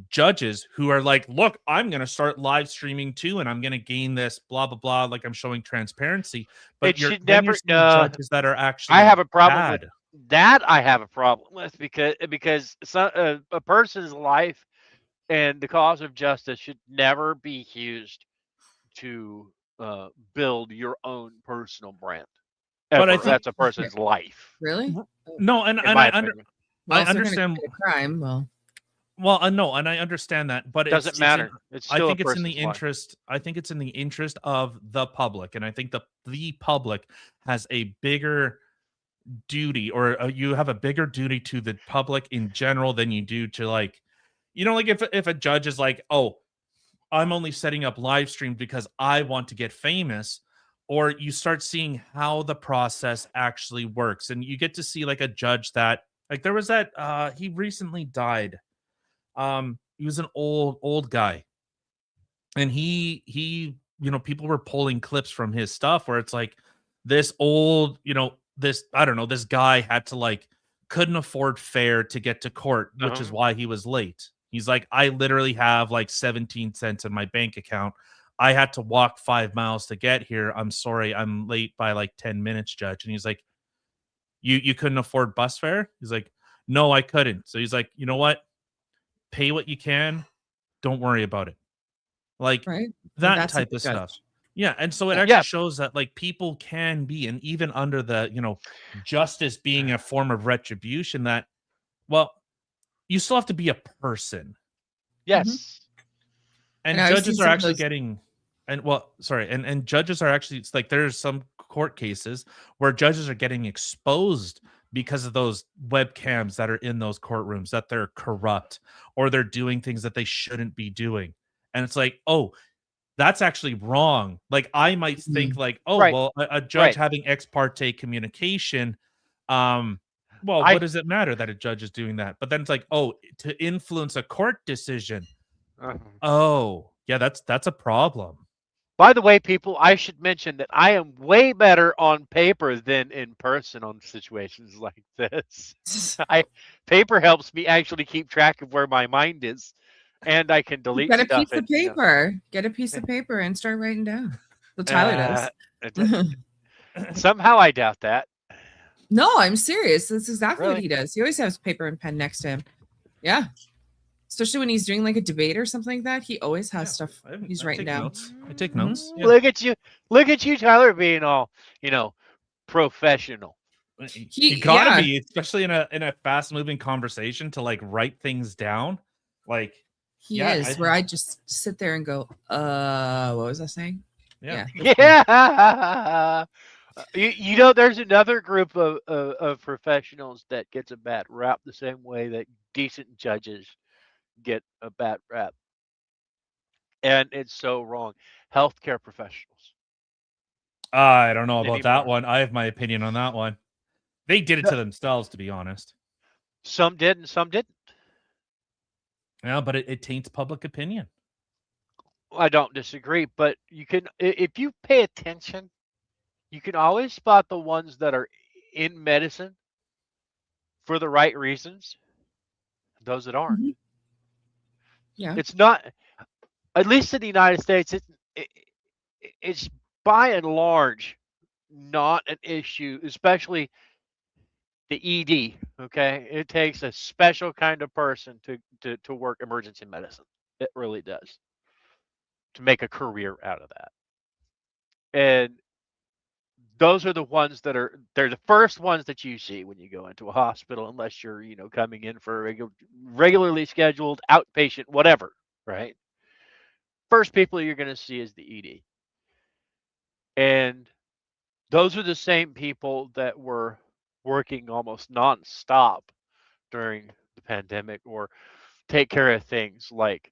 judges who are like, look, I'm going to start live streaming too, and I'm going to gain this blah, blah, blah. Like, I'm showing transparency. But It should then never, seeing judges that are actually I have a problem bad. with that. I have a problem with because a person's life and the cause of justice should never be used to build your own personal brand. But I Ever. think- That's a person's life. Really? No, and in my I opinion. Well, I if they're gonna understand. commit a crime. Well, No, and I understand that, but Doesn't matter. It's I still think a it's in the person's life. interest. I think it's in the interest of the public, and I think the public has a bigger duty, or you have a bigger duty to the public in general than you do to, like, like if a judge is like, oh, I'm only setting up live stream because I want to get famous, or you start seeing how the process actually works, and you get to see, like, a judge that, like, there was that he recently died. He was an old guy, and he people were pulling clips from his stuff where it's like, this old, this, I don't know, this guy had to, like, couldn't afford fare to get to court, which is why he was late. He's like, I literally have like 17 cents in my bank account. I had to walk 5 miles to get here. I'm sorry, I'm late by like 10 minutes, Judge. And he's like, you couldn't afford bus fare? He's like, no, I couldn't. So he's like, you know what? Pay what you can. Don't worry about it. Like Right. that That's type the of stuff. judge. Yeah, and so it Yeah. actually shows that like people can be, and even under the justice being a form of retribution, that well, you still have to be a person, Yes. and And I've judges seen are some of actually those- getting, and well, sorry, and judges are actually, it's like there's some court cases where judges are getting exposed because of those webcams that are in those courtrooms, that they're corrupt or they're doing things that they shouldn't be doing, and it's like, oh, that's actually wrong. Like I might think like, oh, Right. well, a judge Right. having ex parte communication, well, I- what does it matter that a judge is doing that? But then it's like, oh, to influence a court decision. Oh, yeah, that's a problem. By the way, people, I should mention that I am way better on paper than in person on situations like this. Paper helps me actually keep track of where my mind is, and I can delete Get a stuff. piece of and, you know, paper. Get a piece of paper and start writing down. So Tyler does. Somehow I doubt that. No, I'm serious. That's exactly what Really? he does. He always has paper and pen next to him. Yeah. Especially when he's doing like a debate or something like that. He always has stuff he's writing take down. Notes. I take Mhm. notes. Yeah. Look at you, Tyler, being all professional. You gotta be, especially in a fast moving conversation, to like write things down. Like He Yeah, is, where I just sit there and go, what was I saying? Yeah. Yeah. There's another group of professionals that gets a bad rap the same way that decent judges get a bad rap. And it's so wrong. Healthcare professionals. I don't know about that Anymore. one. I have my opinion on that one. They did it to themselves, to be honest. Some did and some didn't. Yeah, but it taints public opinion. I don't disagree, but you can, if you pay attention, you can always spot the ones that are in medicine for the right reasons, those that aren't. Mhm. Yeah. It's not, at least in the United States, it's by and large not an issue, especially the ED. Okay, it takes a special kind of person to work emergency medicine. It really does, to make a career out of that. And those are the ones they're the first ones that you see when you go into a hospital, unless you're coming in for a regularly scheduled outpatient whatever, right? First people you're going to see is the ED. And those are the same people that were working almost nonstop during the pandemic, or take care of things like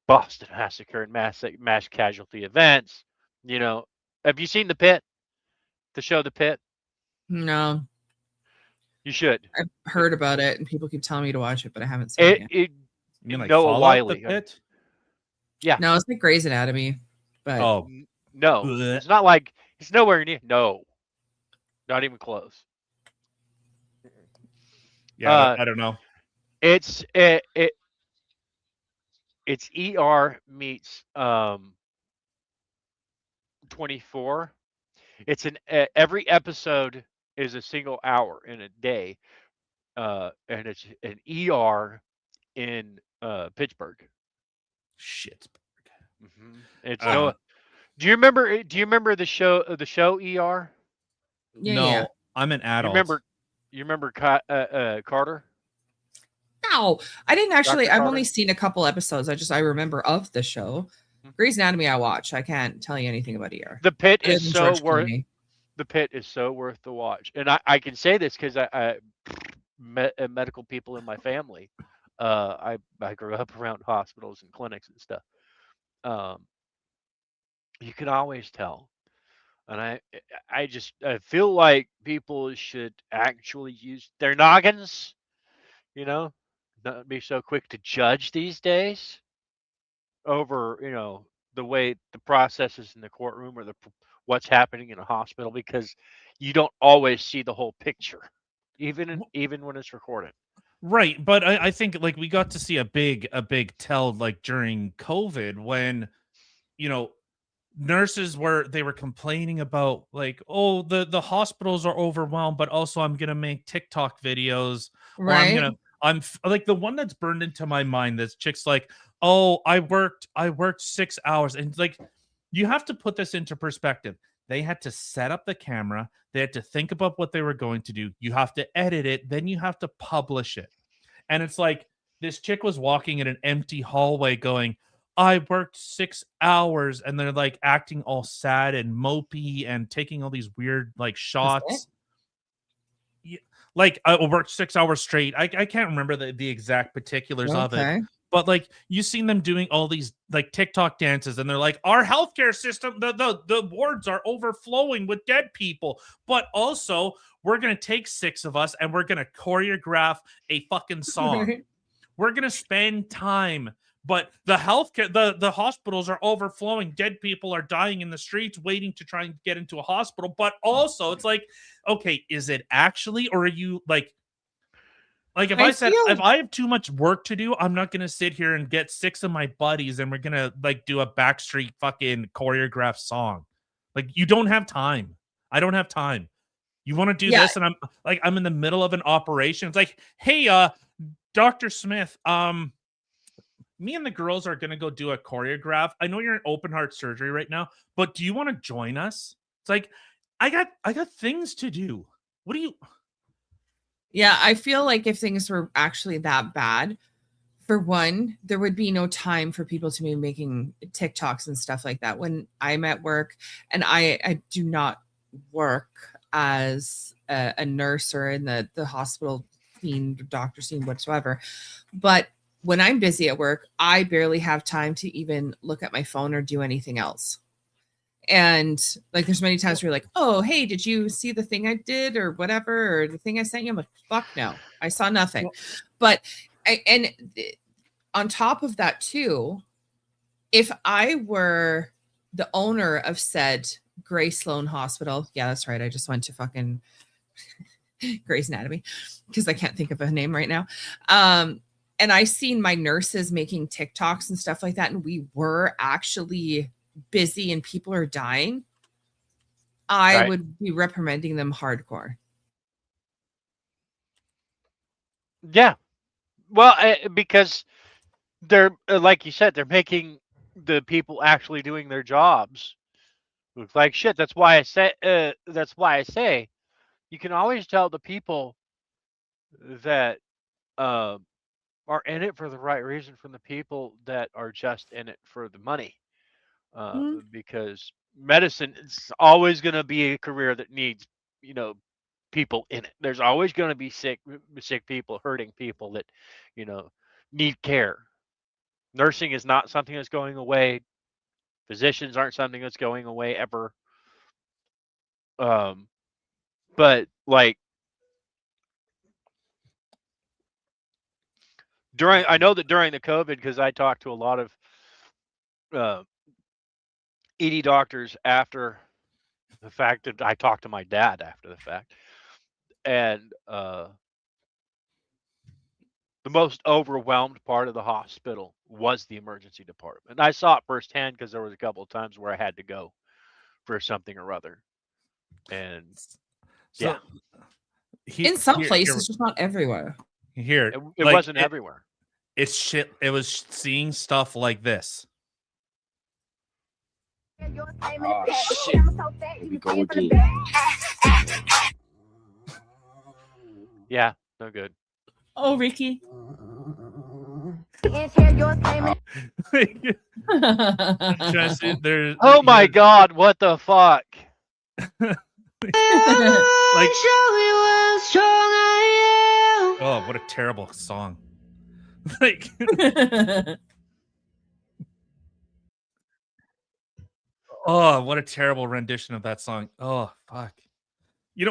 Boston Massacre and mass casualty events. Have you seen The Pit? The show The Pit? No, You should. I've heard about it and people keep telling me to watch it, but I haven't seen it. It You mean like Noah Fallout, Wiley. The Pit? No, it's like Grey's Anatomy, but Oh, No, Blech. it's not like it's nowhere near. No, not even close. yeah. I don't know. It's ER meets 24. It's every episode is a single hour in a day, and it's an ER in Pittsburgh. Shit. It's Uh, no. Do you remember the show ER? yeah, no, yeah. I'm an adult. You remember Carter? No, I didn't actually. Dr. I've only Carter? seen a couple episodes. I remember of the show. Mhm. Grey's Anatomy I watch. I can't tell you anything about ER. The Pit Other is than so George worth. Clooney. The Pit is so worth the watch, and I can say this because I medical people in my family. I grew up around hospitals and clinics and stuff. You can always tell, and I feel like people should actually use their noggins, not be so quick to judge these days over the way the processes in the courtroom, or what's happening in a hospital, because you don't always see the whole picture, even when it's recorded. Right, but I think like we got to see a big tell like during COVID when nurses were complaining about like, oh, the hospitals are overwhelmed, but also I'm gonna make TikTok videos, or Right. like the one that's burned into my mind. This chick's like, oh, I worked 6 hours, and like you have to put this into perspective. They had to set up the camera. They had to think about what they were going to do. You have to edit it, then you have to publish it. And it's like this chick was walking in an empty hallway going, I worked 6 hours, and they're like acting all sad and mopey and taking all these weird like That's it? shots. Yeah, like I worked 6 hours straight. I can't remember the exact particulars of it, Okay. but like you seen them doing all these like TikTok dances, and they're like, our healthcare system, the wards are overflowing with dead people, but also we're gonna take 6 of us and we're gonna choreograph a fucking song. We're gonna spend time, but the healthcare, the hospitals are overflowing. Dead people are dying in the streets, waiting to try and get into a hospital. But also, it's like, okay, is it actually, or are you like if I I said feel if I have too much work to do, I'm not gonna sit here and get 6 of my buddies and we're gonna like do a Backstreet fucking choreographed song. Like you don't have time. I don't have time. You want to do yeah. this, and I'm in the middle of an operation. It's like, hey, Dr. Smith, me and the girls are gonna go do a choreograph. I know you're in open heart surgery right now, but do you want to join us? It's like, I got things to do. What do you? Yeah, I feel like if things were actually that bad, for one, there would be no time for people to be making TikToks and stuff like that. When I'm at work, and I do not work as a nurse or in the hospital scene, doctor scene whatsoever, but when I'm busy at work, I barely have time to even look at my phone or do anything else. And like there's many times where you're like, oh, hey, did you see the thing I did or whatever, or the thing I sent you? I'm like, fuck no, I saw nothing. But on top of that too, if I were the owner of said Gray Sloan Hospital, yeah, that's right, I just went to fucking Grey's Anatomy because I can't think of a name right now. And I seen my nurses making TikToks and stuff like that, and we were actually busy and people are dying, I Right. would be reprimanding them hardcore. Yeah. Well, because they're like you said, they're making the people actually doing their jobs look like shit. That's why I say you can always tell the people that are in it for the right reason from the people that are just in it for the money. Mhm. Because medicine is always going to be a career that needs, people in it. There's always going to be sick people, hurting people that, need care. Nursing is not something that's going away. Physicians aren't something that's going away ever. But like I know that during the COVID, because I talked to a lot of ED doctors after the fact, that I talked to my dad after the fact, and the most overwhelmed part of the hospital was the emergency department. I saw it firsthand because there was a couple of times where I had to go for something or other, and So In some places, just not everywhere. here, it like, wasn't everywhere. It's shit. It was seeing stuff like this. Oh, shit. Here we go again. Yeah, no good. Oh, Ricky. Oh my God, what the fuck? Like, oh, what a terrible song. Like, oh, what a terrible rendition of that song. Oh, fuck.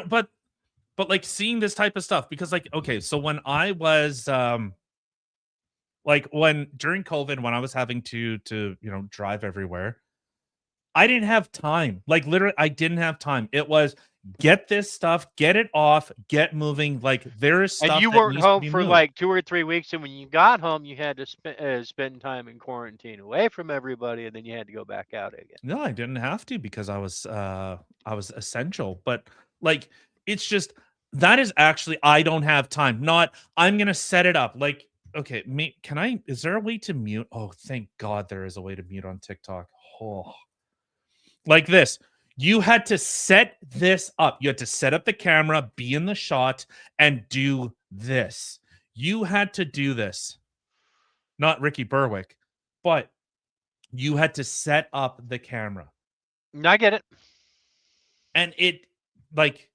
But like seeing this type of stuff, because like, okay, so when I was like when during COVID, when I was having to drive everywhere, I didn't have time. Like literally, I didn't have time. It was, get this stuff, get it off, get moving. Like there is stuff And you that weren't needs to home be for moved. like 2 or 3 weeks, and when you got home, you had to spend time in quarantine away from everybody, and then you had to go back out again. No, I didn't have to because I was essential. But like it's just that is actually I don't have time. Not I'm gonna set it up. Like, okay, can I is there a way to mute? Oh, thank God there is a way to mute on TikTok. Oh, like this. You had to set this up. You had to set up the camera, be in the shot, and do this. You had to do this. Not Ricky Berwick, but you had to set up the camera. I get it. And it like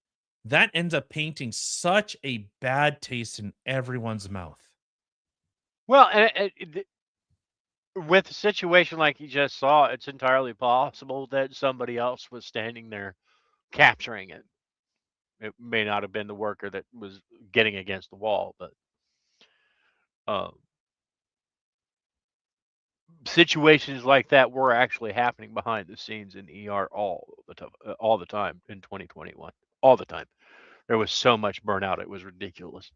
that ends up painting such a bad taste in everyone's mouth. Well, with a situation like you just saw, it's entirely possible that somebody else was standing there capturing it. It may not have been the worker that was getting against the wall, but situations like that were actually happening behind the scenes in ER all the time in 2021. All the time. There was so much burnout, it was ridiculous.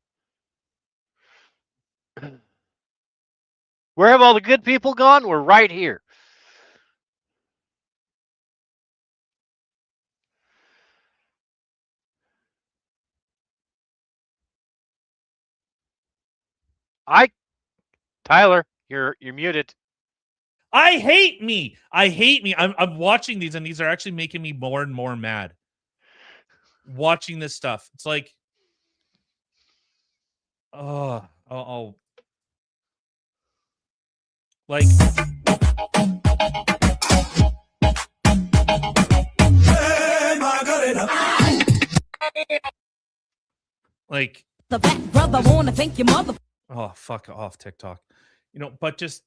Where have all the good people gone? We're right here. Tyler, you're muted. I hate me. I'm watching these and these are actually making me more and more mad. Watching this stuff. It's like I'll like like The back brother wanna thank your mother. oh, fuck off TikTok. But just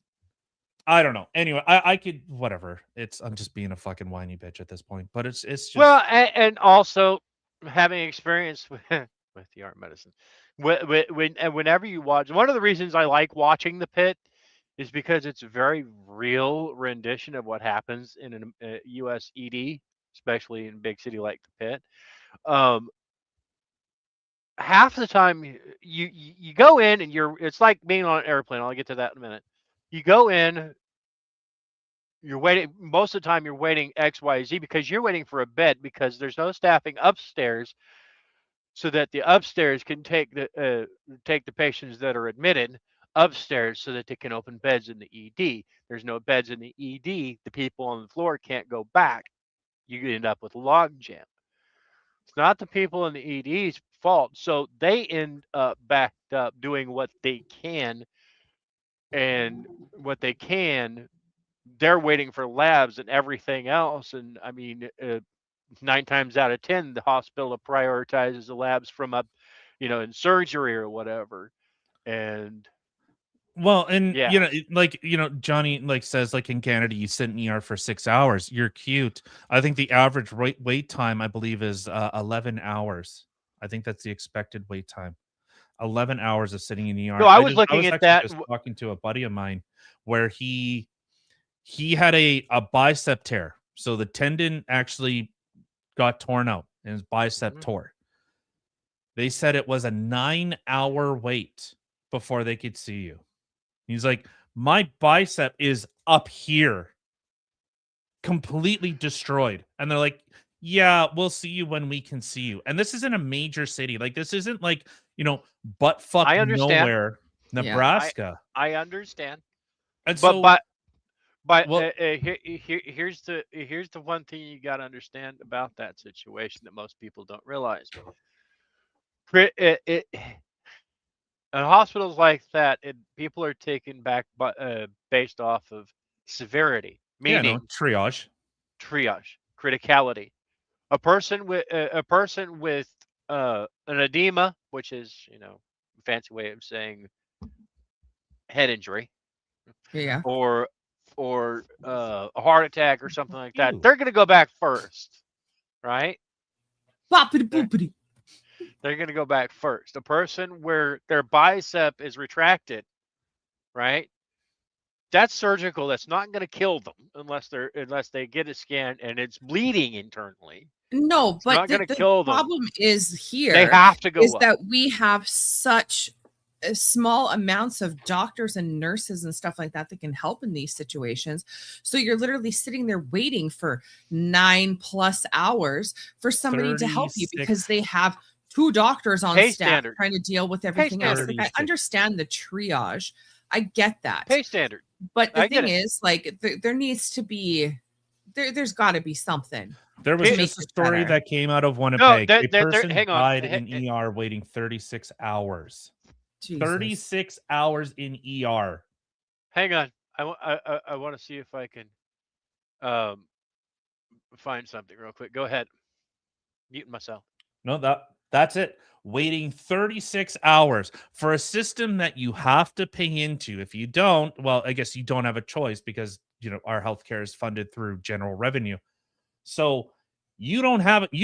I don't know. Anyway, I could whatever. I'm just being a fucking whiny bitch at this point. But it's just Well, and also having experience with the art medicine, whenever you watch, one of the reasons I like watching The Pit is because it's a very real rendition of what happens in a U.S. ED, especially in a big city like The Pit. Half the time you go in and it's like being on an airplane. I'll get to that in a minute. You go in, you're waiting. Most of the time you're waiting XYZ because you're waiting for a bed because there's no staffing upstairs so that the upstairs can take the patients that are admitted upstairs so that they can open beds in the ED. There's no beds in the ED. The people on the floor can't go back. You end up with log jam. It's not the people in the ED's fault. So they end up backed up doing what they can, and what they can, they're waiting for labs and everything else. And I mean, 9 times out of 10, the hospital prioritizes the labs from up, in surgery or whatever. And well, and yeah, Johnny says in Canada you sit in ER for 6 hours. You're cute. I think the average wait time I believe is 11 hours. I think that's the expected wait time. 11 hours of sitting in ER. No, I was looking at that. Just talking to a buddy of mine where he had a bicep tear. So the tendon actually got torn out and his bicep tore. They said it was a 9-hour wait before they could see you. He's like, my bicep is up here, completely destroyed. And they're like, yeah, we'll see you when we can see you. And this isn't a major city. Like, this isn't butt fuck nowhere, Nebraska. I understand. And here's the one thing you got to understand about that situation that most people don't realize. In hospitals like that, people are taken back based off of severity, meaning triage, criticality. A person with an edema, which is a fancy way of saying head injury, or a heart attack or something like that, they're going to go back first, right? They're going to go back first. A person where their bicep is retracted, right? That's surgical. That's not going to kill them unless they get a scan and it's bleeding internally. No, It's but not going to the kill them. problem is here They have to go is up. that we have such small amounts of doctors and nurses and stuff like that that can help in these situations. So you're literally sitting there waiting for 9+ hours for somebody to help you 36 because they have 2 doctors on Pay staff standard. trying to deal with everything else. Like, I 36. understand the triage. I get that. Pay standard. But the I get thing it. is, like, there needs to be, there's got to be something. There was Make just a it story better. that came out of Winnipeg. there- A there- person hang on. died in ER waiting 36 hours. Jesus. 36 hours in ER. Hang on. I want to see if I can find something real quick. Go ahead. Muting myself. No, that's it. Waiting 36 hours for a system that you have to pay into. If you don't, well, I guess you don't have a choice because our healthcare is funded through general revenue. So you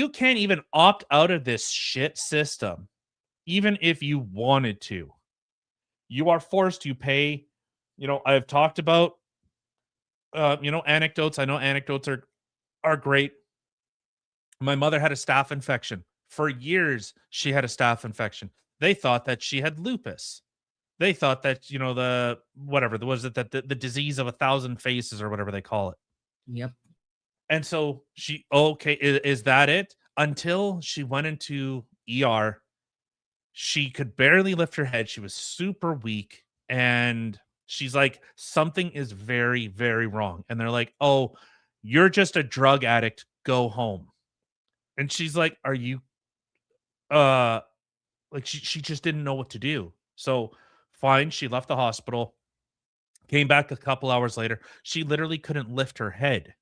can't even opt out of this shit system, even if you wanted to. You are forced to pay. I've talked about anecdotes. I know anecdotes are great. My mother had a staph infection. For years, she had a staph infection. They thought that she had lupus. They thought that, the disease of 1,000 faces or whatever they call it. Yep. And so is that it? Until she went into ER, she could barely lift her head. She was super weak. And she's like, something is very, very wrong. And they're like, oh, you're just a drug addict. Go home. And she's like, are you she just didn't know what to do. So fine, she left the hospital, came back a couple hours later. She literally couldn't lift her head.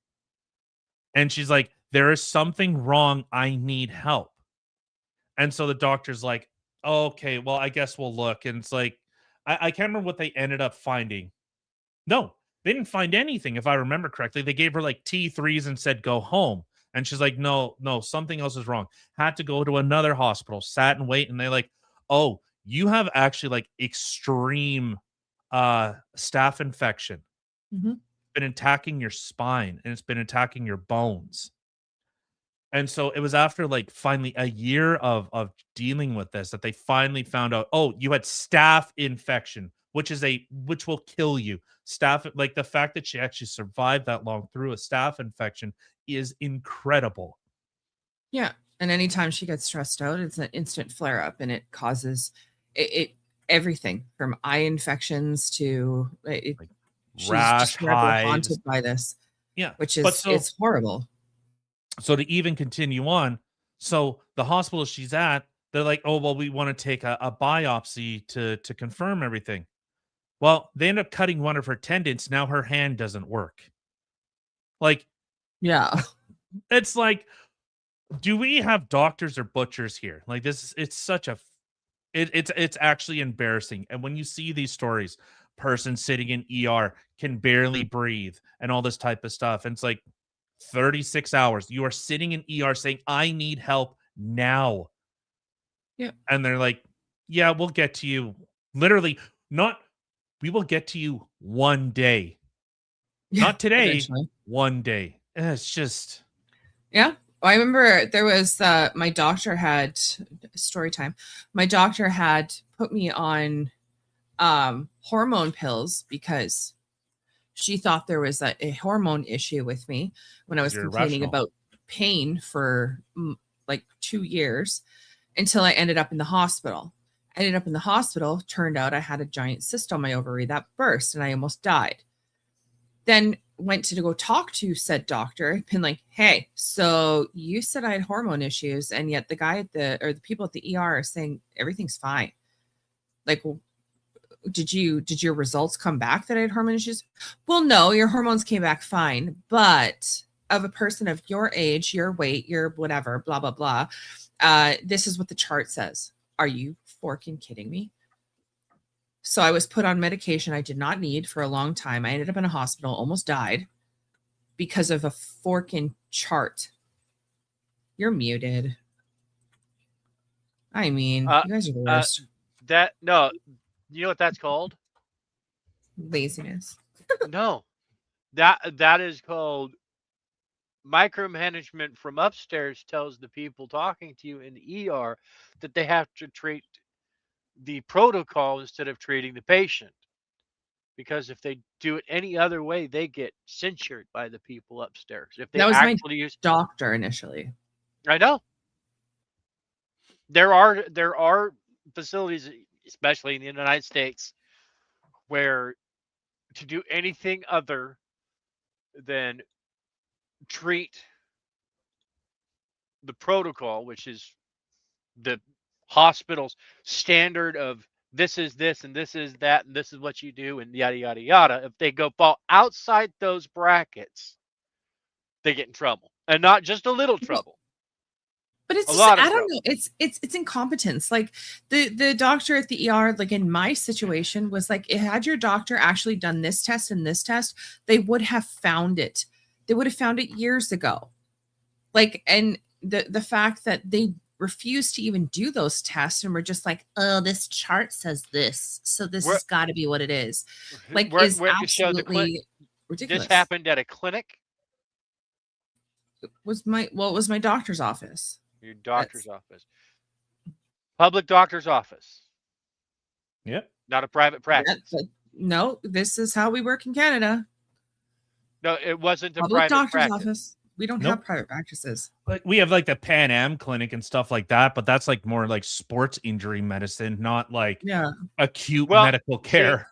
And she's like, there is something wrong. I need help. And so the doctor's like, oh, okay, well, I guess we'll look. And it's like, I can't remember what they ended up finding. No, they didn't find anything. If I remember correctly, they gave her like T3s and said, go home. And she's like, no, something else is wrong. Had to go to another hospital, sat and wait. And they're like, oh, you have actually like extreme staph infection. Mm-hmm. Been attacking your spine and it's been attacking your bones. And so it was after like finally a year of dealing with this that they finally found out, oh, you had staph infection, which will kill you. Staph, like the fact that she actually survived that long through a staph infection is incredible. Yeah. And anytime she gets stressed out, it's an instant flare up and it causes it everything from eye infections to she's rash, just forever hives. haunted by this. Yeah. Which is it's horrible. So to even continue on, so the hospital she's at, they're like, oh, well, we want to take a biopsy to confirm everything. Well, they end up cutting one of her tendons. Now her hand doesn't work. Like, yeah, it's like, do we have doctors or butchers here? Like this, it's such a, it's actually embarrassing. And when you see these stories, person sitting in ER can barely breathe and all this type of stuff. And it's like 36 hours. You are sitting in ER saying, I need help now. Yeah. And they're like, yeah, we'll get to you. Literally, we will get to you one day. Not today, eventually. one day. It's just. Yeah. Well, I remember there was my doctor had story time. My doctor had put me on hormone pills because she thought there was a hormone issue with me when I was complaining about pain for like 2 years until I ended up in the hospital. Turned out I had a giant cyst on my ovary that burst and I almost died. Then went to go talk to said doctor, been like, hey, so you said I had hormone issues, and yet the guy the people at the ER are saying everything's fine. Like, did your results come back that I had hormone issues? Well, no, your hormones came back fine, but of a person of your age, your weight, your whatever, blah, blah, blah. This is what the chart says. Are you forking kidding me? So I was put on medication I did not need for a long time. I ended up in a hospital, almost died because of a forking chart. You're muted. I mean, you guys are the worst. No, you know what that's called? Laziness. No, that is called micromanagement from upstairs tells the people talking to you in the ER that they have to treat the protocol instead of treating the patient. Because if they do it any other way, they get censured by the people upstairs. If they That was my actually use, doctor initially. I know there are facilities, especially in the United States, where to do anything other than treat the protocol, which is the hospital's standard of this is this and this is that and this is what you do and yada yada yada. If they fall outside those brackets, they get in trouble, and not just a little trouble. But it's A just, lot of I don't trouble. know. It's incompetence. Like the doctor at the ER, like in my situation, was like, had your doctor actually done this test and this test, they would have found it. They would have found it years ago. Like, and the fact that they refused to even do those tests and were just like, oh, this chart says this, so this has got to be what it is. Like, is Where it show the absolutely ridiculous. This happened at a clinic, It was my doctor's office. your doctor's office, public doctor's office, Yep. not a private practice. But no, this is how we work in Canada. No, it wasn't a Public private doctor's practice. office. We don't Nope. have private practices. Like we have like the Pan Am clinic and stuff like that, but that's like more like sports injury medicine, not like Yeah. acute Well, medical care.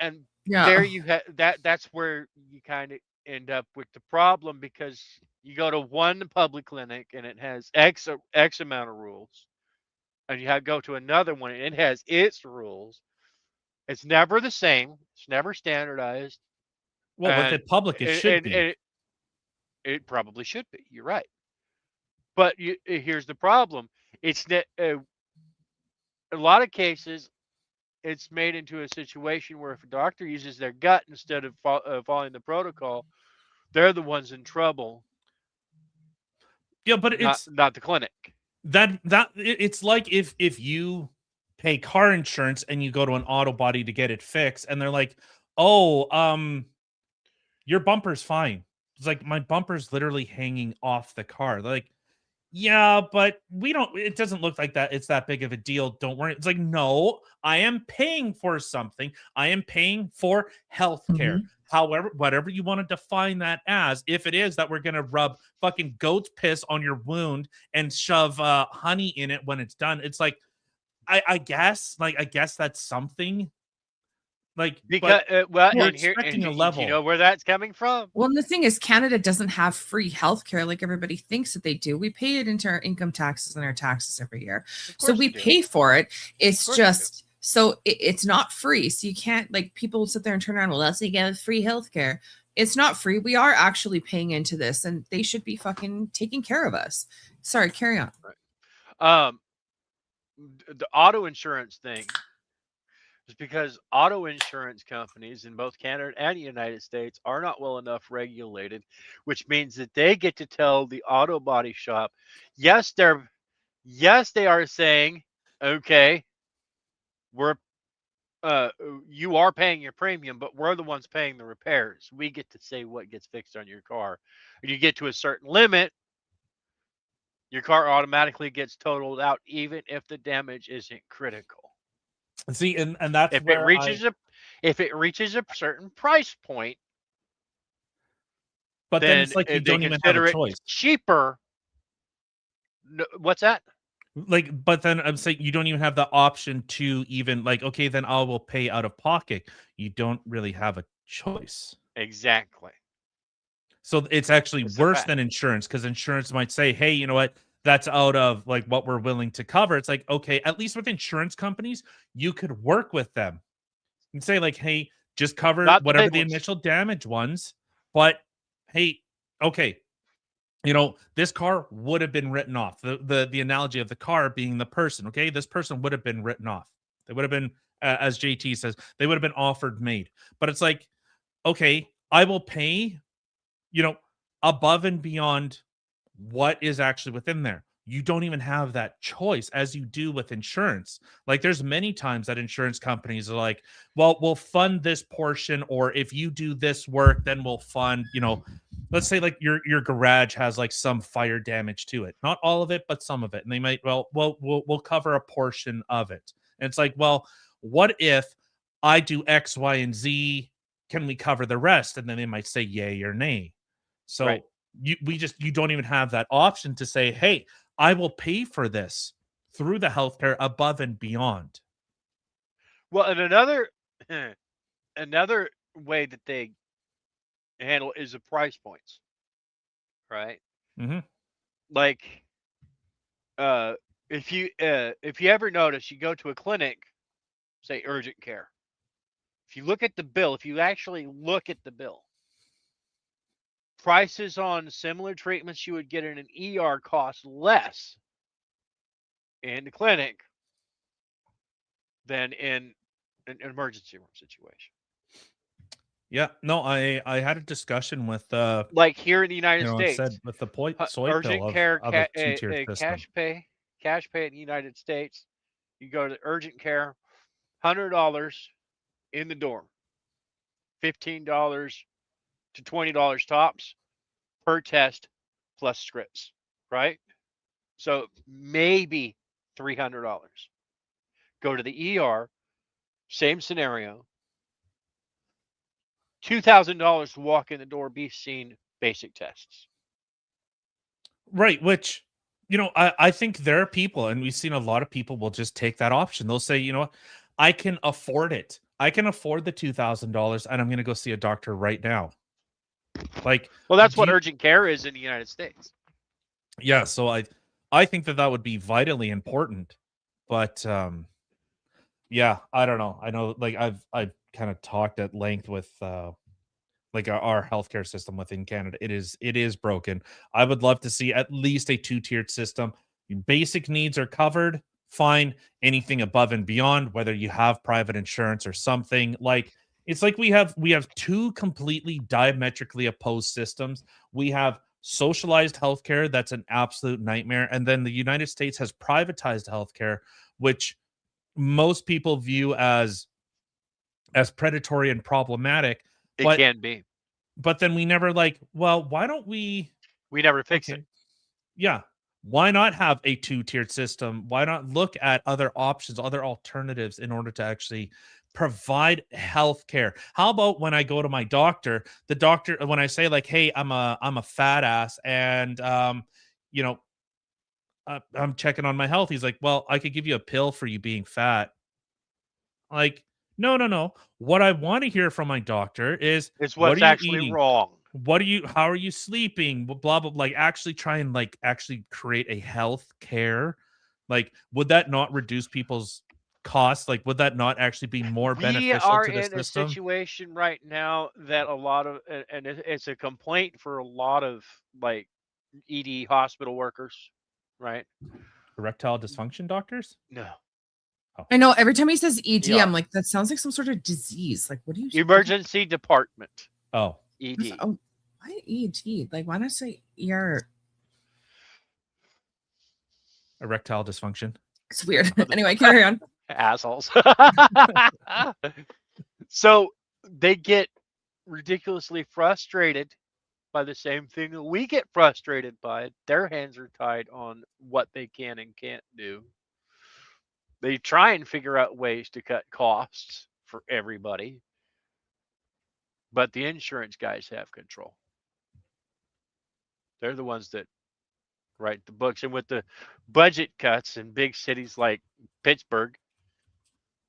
And Yeah. there you have that's where you kind of end up with the problem, because you go to one public clinic and it has X amount of rules, and you go to another one and it has its rules. It's never the same. It's never standardized. Well, with And the public, it should be. It probably should be. You're right. But here's the problem. It's that a lot of cases, it's made into a situation where if a doctor uses their gut instead of following the protocol, they're the ones in trouble, Yeah, but it's not the clinic. it's like if you pay car insurance and you go to an auto body to get it fixed, and they're like, "Oh, your bumper's fine." It's like, my bumper's literally hanging off the car. They're like, yeah, but it doesn't look like that. It's that big of a deal. Don't worry. It's like, no, I am paying for something. I am paying for healthcare. However, whatever you want to define that as, if it is that we're going to rub fucking goat's piss on your wound and shove honey in it when it's done, it's like, I guess that's something. Like, Because you're and expecting a you level. know where that's coming from. Well, and the thing is, Canada doesn't have free healthcare like everybody thinks that they do. We pay it into our income taxes and our taxes every year. So we pay for it. It's just, so it's not free. So you can't, like, people sit there and turn around, well, that's, you get free healthcare. It's not free. We are actually paying into this, and they should be fucking taking care of us. Sorry, carry on. The auto insurance thing is because auto insurance companies in both Canada and the United States are not well enough regulated, which means that they get to tell the auto body shop, yes, they are saying, okay, you are paying your premium, but we're the ones paying the repairs. We get to say what gets fixed on your car. And you get to a certain limit, your car automatically gets totaled out, even if the damage isn't critical. See, and that's If where it reaches a certain price point, but then it's like you don't even have a choice. Cheaper. No, what's that? Like, but then I'm saying you don't even have the option to even, like, okay, then I will pay out of pocket. You don't really have a choice. Exactly. So it's actually worse than insurance, because insurance might say, hey, you know what? That's out of like what we're willing to cover. It's like, okay, at least with insurance companies, you could work with them and say like, hey, just cover whatever the initial damage ones. But hey, okay, you know, this car would have been written off. The analogy of the car being the person. Okay, this person would have been written off. They would have been, as JT says, they would have been offered made. But it's like, okay, I will pay, you know, above and beyond what is actually within there. You don't even have that choice as you do with insurance. Like, there's many times that insurance companies are like, well, we'll fund this portion, or if you do this work, then we'll fund, you know, let's say like your garage has like some fire damage to it, not all of it, but some of it, and they might we'll cover a portion of it. And it's like, well, what if I do X, Y, and Z? Can we cover the rest? And then they might say yay or nay. So Right. you don't even have that option to say, hey, I will pay for this through the healthcare above and beyond. Well, and another way that they handle is the price points, right? Mhm. Like, if you ever notice, you go to a clinic, say urgent care. If you look at the bill, if you actually look at the bill, prices on similar treatments you would get in an ER cost less in the clinic than in an emergency room situation. Yeah, no, I had a discussion with Like here in the United it States, said with the soy urgent pill care, of a two-tiered system. cash pay in the United States. You go to urgent care, $100 in the door, $15 to $20 tops per test plus scripts, right? So maybe $300. Go to the ER, same scenario, $2,000 to walk in the door, be seen, basic tests. Right, which I think there are people, and we've seen a lot of people will just take that option. They'll say, you know what, I can afford it. I can afford the $2,000, and I'm going to go see a doctor right now. Like, Well, that's do what you- urgent care is in the United States. yeah. So I think that would be vitally important, but yeah, I don't know. I know, like I've kind of talked at length with like our healthcare system within Canada. It is broken. I would love to see at least a two-tiered system. Your basic needs are covered, fine. Anything above and beyond, whether you have private insurance or something, like it's like we have two completely diametrically opposed systems. We have socialized healthcare that's an absolute nightmare, and then the United States has privatized healthcare, which most people view as predatory and problematic. It But can be. but then we never like, well, why don't we We never fix okay, it. yeah, why not have a two-tiered system? Why not look at other options, other alternatives in order to actually provide health care? How about when I go to my doctor, the doctor, when I say like, hey, I'm a fat ass, and you know, I'm checking on my health. He's like, well, I could give you a pill for you being fat. Like, no. What I want to hear from my doctor is, It's what what's are you actually eating? wrong. How are you sleeping? Blah, blah, like actually try and like actually create a health care. Like, would that not reduce people's costs? Like, would that not actually be more We beneficial are to the in a system? situation right now that a lot of, and it's a complaint for a lot of like ED hospital workers, right? Erectile dysfunction doctors? No. I know every time he says ED, ER. I'm like, that sounds like some sort of disease. Like, what do you Emergency department, Oh, ED. Oh, why ED? Like, why not say ER? erectile dysfunction. It's weird. Anyway, carry on. Assholes. So they get ridiculously frustrated by the same thing that we get frustrated by. Their hands are tied on what they can and can't do. They try and figure out ways to cut costs for everybody, but the insurance guys have control. They're the ones that write the books. And with the budget cuts in big cities like Pittsburgh,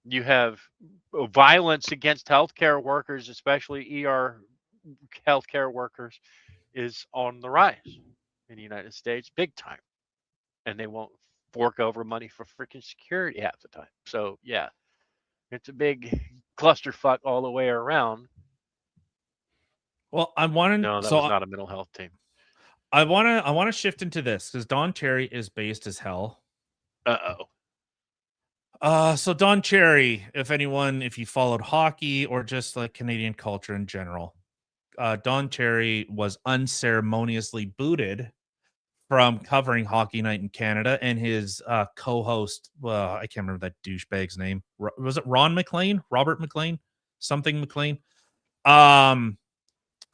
you have violence against healthcare workers, especially ER healthcare workers, is on the rise in the United States, big time. And they won't fork over money for freaking security half the time. So yeah, it's a big clusterfuck all the way around. Well, I'm wanting No, that so was not a mental health team. I want to shift into this because Don Cherry is based as hell. So Don Cherry, if you followed hockey or just like Canadian culture in general, Don Cherry was unceremoniously booted from covering Hockey Night in Canada, and his co-host, I can't remember that douchebag's name. Was it Ron McLean? Robert McLean? Something McLean?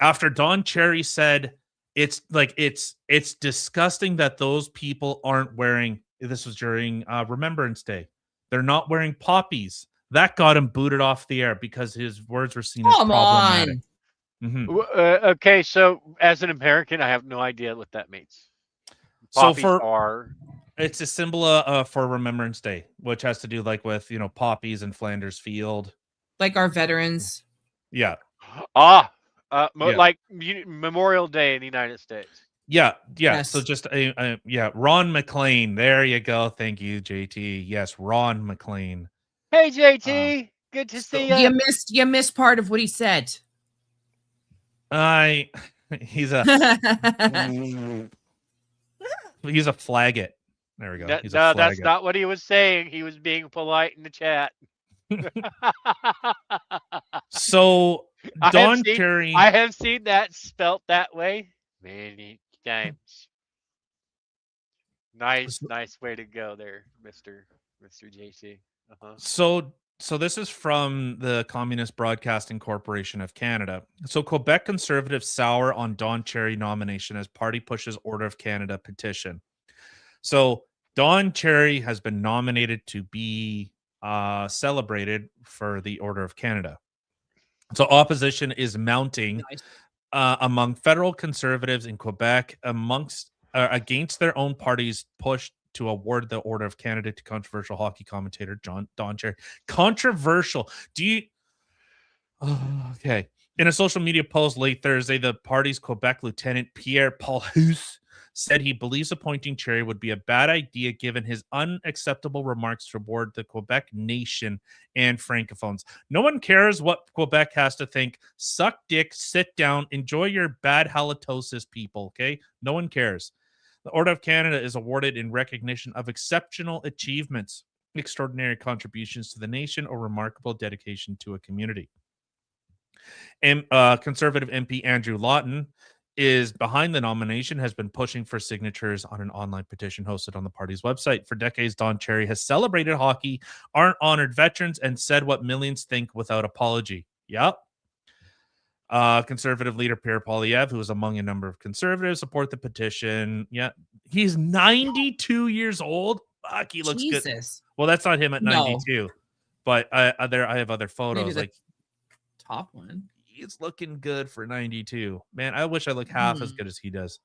after Don Cherry said it's disgusting that those people aren't wearing. This was during Remembrance Day. They're not wearing poppies. That got him booted off the air because his words were seen as Come problematic. on. Mhm. Okay, so as an American, I have no idea what that means. So Poppies for are it's a symbol for Remembrance Day, which has to do like with poppies in Flanders Field. Like our veterans. Yeah, yeah. Yeah. Memorial Day in the United States. yeah. Yes. So just Ron McLean. There you go. Thank you, JT. Yes, Ron McLean. Hey JT, good to see you. You missed part of what he said. He's a he's a flaggot. There we go. He's a No, that's flaggot. not what he was saying. He was being polite in the chat. So Don Cherry. I have seen that spelt that way many times. Nice way to go there, Mr. JC. So this is from the Communist Broadcasting Corporation of Canada. So Quebec conservatives sour on Don Cherry nomination as party pushes Order of Canada petition. So Don Cherry has been nominated to be celebrated for the Order of Canada. So opposition is mounting among federal conservatives in Quebec against their own party's push to award the Order of Canada to controversial hockey commentator Don Cherry. Controversial. Okay. In a social media post late Thursday, the party's Quebec Lieutenant Pierre Paulhus said he believes appointing Cherry would be a bad idea given his unacceptable remarks toward the Quebec nation and francophones. No one cares what Quebec has to think. Suck dick, sit down, enjoy your bad halitosis, people, okay? No one cares. The Order of Canada is awarded in recognition of exceptional achievements, extraordinary contributions to the nation, or remarkable dedication to a community. And Conservative MP Andrew Lawton is behind the nomination, has been pushing for signatures on an online petition hosted on the party's website. For decades, Don Cherry has celebrated hockey, honored veterans, and said what millions think without apology. Yep. Conservative leader Pierre Poilievre, who is among a number of conservatives, support the petition. Yeah, he's 92 years old. Fuck, he looks good. Well, that's not him at 92, but I have other photos. Maybe the like top one. He's looking good for 92. Man, I wish I look half as good as he does.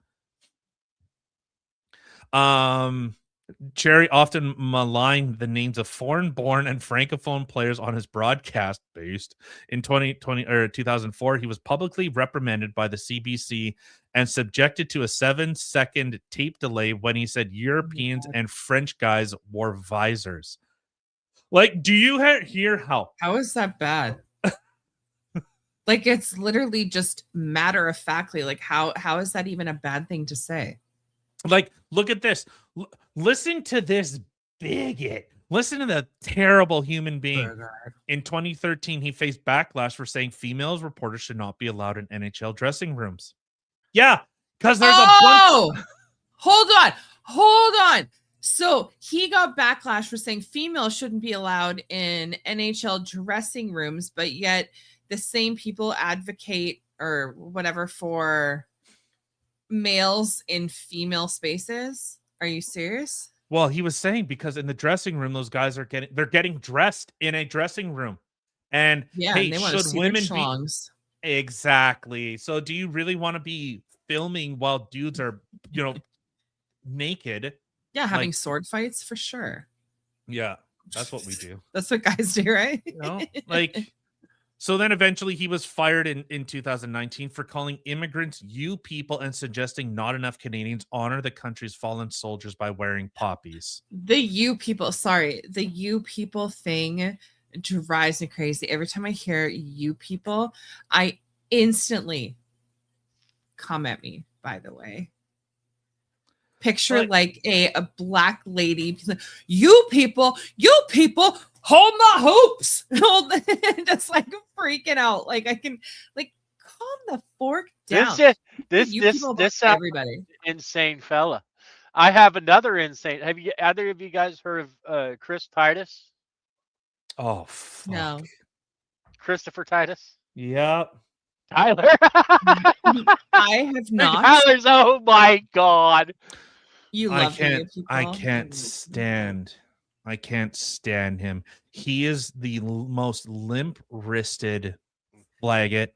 Cherry often maligned the names of foreign-born and francophone players on his broadcast. Based in 2004, he was publicly reprimanded by the CBC and subjected to a 7-second tape delay when he said Europeans and French guys wore visors. Like, do you hear how? How is that bad? Like, it's literally just matter of factly. Like, how is that even a bad thing to say? Like, look at this. Listen to this bigot. Listen to the terrible human being. In 2013, he faced backlash for saying females reporters should not be allowed in NHL dressing rooms. Yeah, because there's a bunch. Hold on. So he got backlash for saying females shouldn't be allowed in NHL dressing rooms, but yet the same people advocate or whatever for males in female spaces. Are you serious? Well, he was saying because in the dressing room, those guys are getting dressed in a dressing room, and yeah, hey, and they want to see women their schlongs. Exactly? So, do you really want to be filming while dudes are, naked? Yeah, having sword fights for sure. Yeah, that's what we do. That's what guys do, right? Like. So then eventually he was fired in 2019 for calling immigrants "you people" and suggesting not enough Canadians honor the country's fallen soldiers by wearing poppies. The "you people" thing drives me crazy. Every time I hear "you people," I instantly come at me, by the way. Picture like a black lady, you people, hold my hoops. Just like freaking out. Like I can calm the fork down. This sounds everybody insane fella. I have another insane. Have you either of you guys heard of Chris Titus? Oh fuck. No. Christopher Titus? Yep. Tyler. I have not. Tyler's, oh my God. You I love video can't. people. I can't stand. I can't stand him. He is the most limp-wristed faggot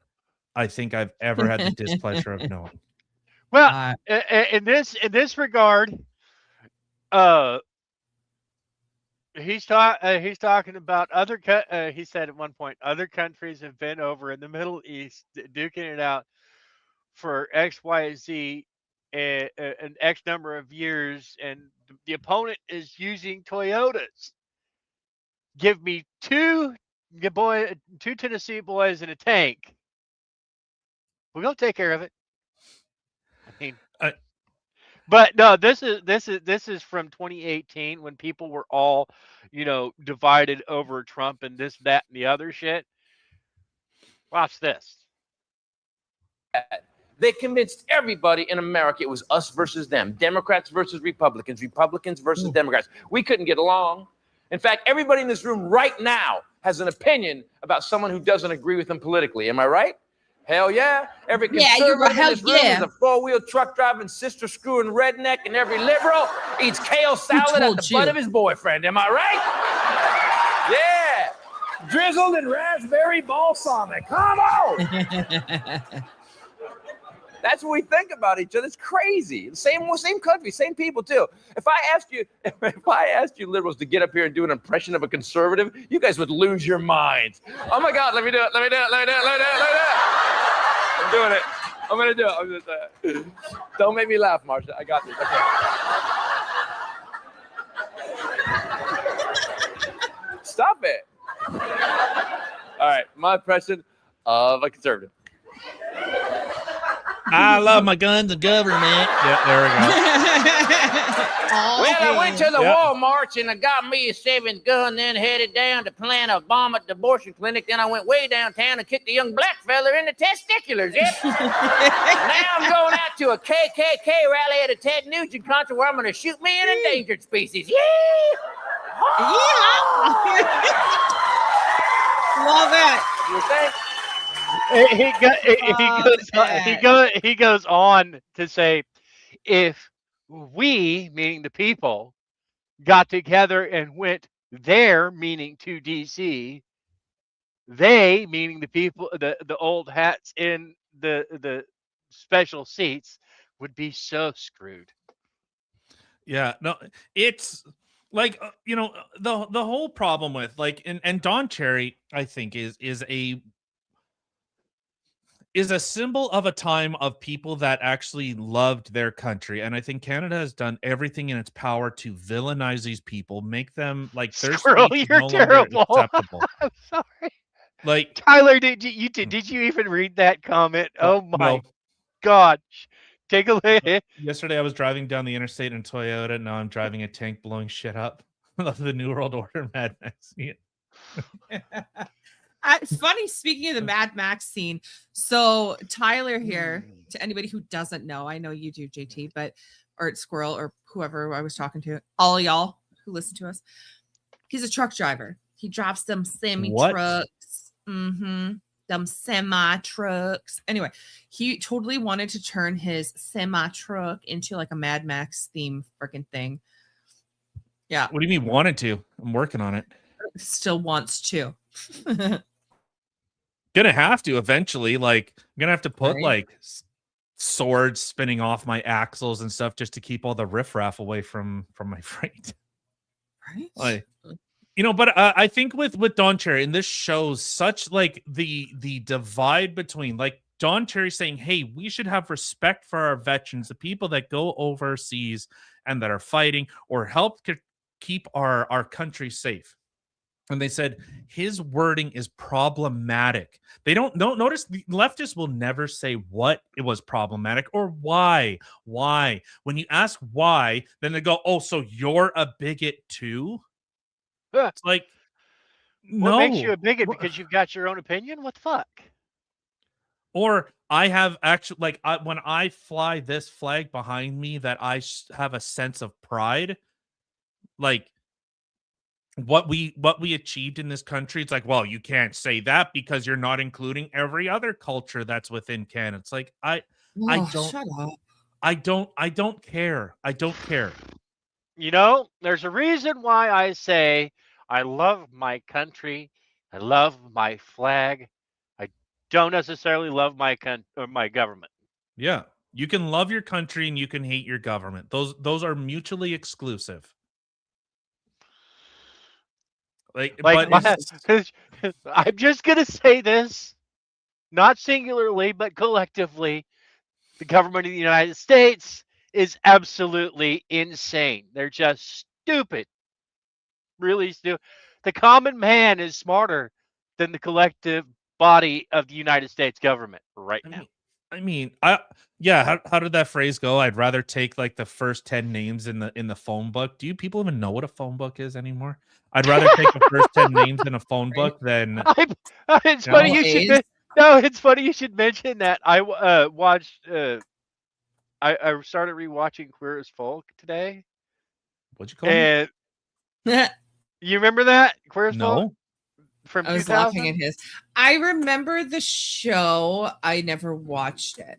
I think I've ever had the displeasure of knowing. Well, in this regard, he's talking about he said at one point other countries have been over in the Middle East duking it out for XYZ an X number of years, and the opponent is using Toyotas. Give me two Tennessee boys and a tank. We're gonna take care of it. I mean, but no, this is from 2018 when people were all, divided over Trump and this, that, and the other shit. Watch this. They convinced everybody in America it was us versus them, Democrats versus Republicans, Republicans versus Democrats. We couldn't get along. In fact, everybody in this room right now has an opinion about someone who doesn't agree with them politically. Am I right? Hell yeah. Every conservative in this room is a four-wheel truck driving, sister screwing redneck, and every liberal eats kale salad at the butt of his boyfriend. Am I right? Yeah. Drizzled in raspberry balsamic. Come on. That's what we think about each other. It's crazy. Same country, same people too. If I asked you liberals to get up here and do an impression of a conservative, you guys would lose your minds. Oh my God, let me do it. I'm doing it. I'm gonna do it. Don't make me laugh, Marsha. I got this. Okay. Stop it. All right, my impression of a conservative. I love my guns and government. Yeah, there we go. Well, I went to the Walmart and I got me a 7th gun, then headed down to plant a bomb at the abortion clinic. Then I went way downtown and kicked a young black fella in the testiculars. Yep. Now I'm going out to a KKK rally at a Ted Nugent concert where I'm going to shoot me an endangered species. Yeah. Love it. You think? He goes on to say, if we, meaning the people, got together and went there, meaning to DC, they, meaning the people, the old hats in the special seats, would be so screwed. Yeah, no, it's like the whole problem with and Don Cherry, I think, is a symbol of a time of people that actually loved their country. And I think Canada has done everything in its power to villainize these people, make them like their speech is no longer acceptable. I'm sorry. Like, Tyler, did you even read that comment? Oh my no. God. Take a look. Yesterday I was driving down the interstate in Toyota. Now I'm driving a tank blowing shit up. The New World Order Mad Max. It's funny, speaking of the Mad Max scene. So Tyler here, to anybody who doesn't know, I know you do, JT, or Squirrel, or whoever I was talking to, all y'all who listen to us. He's a truck driver. He drives them semi-trucks. Them semi-trucks. Anyway, he totally wanted to turn his semi-truck into like a Mad Max theme freaking thing. Yeah. What do you mean wanted to? I'm working on it. Still wants to. Gonna have to eventually. Like, I'm gonna have to put like swords spinning off my axles and stuff just to keep all the riffraff away from my freight. Right. Like, but I think with Don Cherry, and this shows such like the divide between like Don Cherry saying, hey, we should have respect for our veterans, the people that go overseas and that are fighting or help keep our country safe. And they said his wording is problematic. They don't notice the leftists will never say what it was problematic or why. Why? When you ask why, then they go, oh, so you're a bigot too? It's like, no. What makes you a bigot? Because you've got your own opinion? What the fuck? Or I have actually, when I fly this flag behind me, that I have a sense of pride. Like, what we achieved in this country. It's like, well, you can't say that because you're not including every other culture that's within Canada. It's like I Oh, don't shut up. I don't care. I don't care. You know, there's a reason why I say I love my country. I love my flag. I don't necessarily love my my government. Yeah. You can love your country and you can hate your government. Those are mutually exclusive. Like but my, it's- I'm just gonna say this, not singularly but collectively, the government of the United States is absolutely insane. They're just stupid, really stupid. The common man is smarter than the collective body of the United States government right now. How did that phrase go? I'd rather take like the first 10 names in the phone book. Do you people even know what a phone book is anymore? I'd rather take the first 10 names in a phone book than It's No. funny you should. No, it's funny you should mention that. I watched. I started rewatching Queer as Folk today, what'd you call me? and you remember that Queer as Folk No. from I was 2000? laughing at his. I remember the show. I never watched it.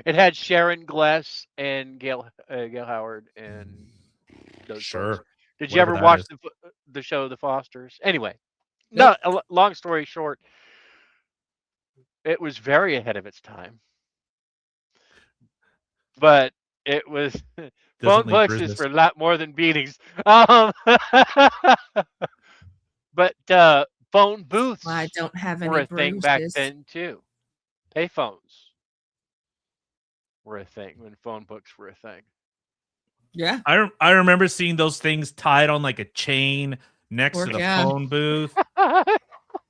It had Sharon Gless and Gail Howard and those Sure. folks. Did you Whatever ever that watch is. the show The Fosters? Anyway, Nope. no. Long story short, it was very ahead of its time, but it was Doesn't phone leave books is bruises. for a lot more than beatings. But phone booths I don't have were any a thing back bruises. then too. Payphones were a thing when phone books were a thing. Yeah. I remember seeing those things tied on like a chain next to the Yeah. phone booth.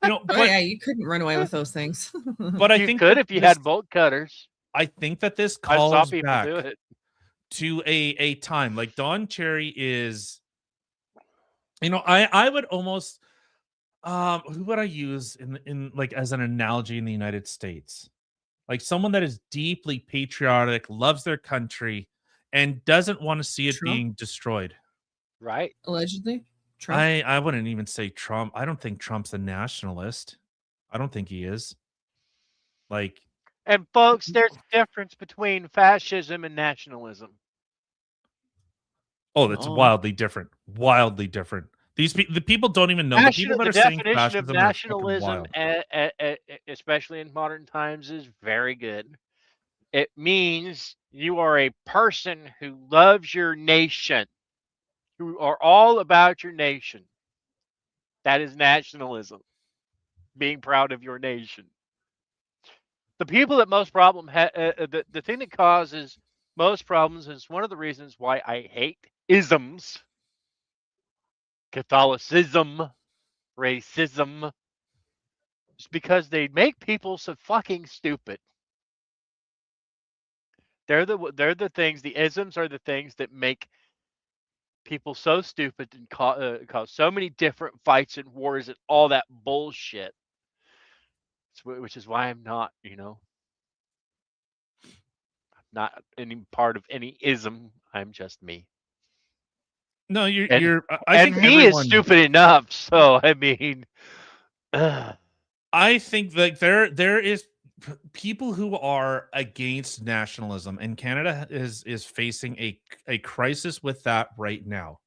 You know, Oh but yeah, you couldn't run away with those things. but I You think could that if you this- had bolt cutters. I think that this I saw calls people back do it. to a time like Don Cherry is, I would almost who would I use in like as an analogy in the United States? Like someone that is deeply patriotic, loves their country, and doesn't want to see it Trump? being destroyed. Right. Allegedly, Trump. I wouldn't even say Trump. I don't think Trump's a nationalist. I don't think he is. Like, And folks, there's a difference between fascism and nationalism. oh, that's Oh. wildly different. Wildly different. The people don't even know. The people that The are saying definition of fascism are fucking nationalism, wild. especially in modern times, is very good. It means you are a person who loves your nation, who are all about your nation. That is nationalism, being proud of your nation. The people that most the thing that causes most problems is one of the reasons why I hate isms, Catholicism, racism, is because they make people so fucking stupid. They're the things. The isms are the things that make people so stupid and cause so many different fights and wars and all that bullshit. Which is why I'm not, not any part of any ism. I'm just me. No, you're And- you're. I And think me everyone, is stupid enough. So I mean, I think that there is people who are against nationalism, and Canada is facing a crisis with that right now.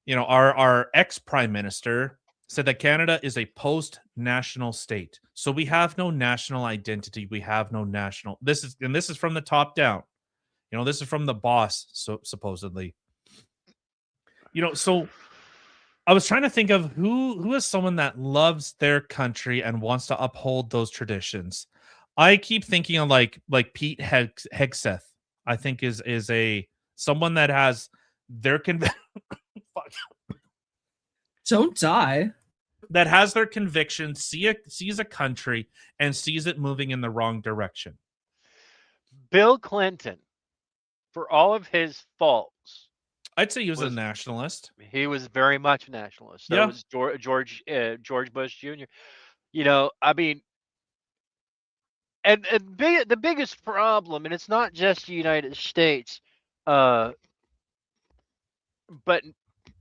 Our ex prime minister said that Canada is a post-national state, so we have no national identity. We have no national. This is from the top down. This is from the boss, so supposedly. So I was trying to think of who is someone that loves their country and wants to uphold those traditions. I keep thinking of like Pete Hegseth. I think is a someone that has their Don't die. that has their conviction, sees a country and sees it moving in the wrong direction. Bill Clinton, for all of his faults, I'd say he was a Was- nationalist. he was very much a nationalist. So Yeah. was George Bush Jr. I mean, and the biggest problem, and it's not just the United States, but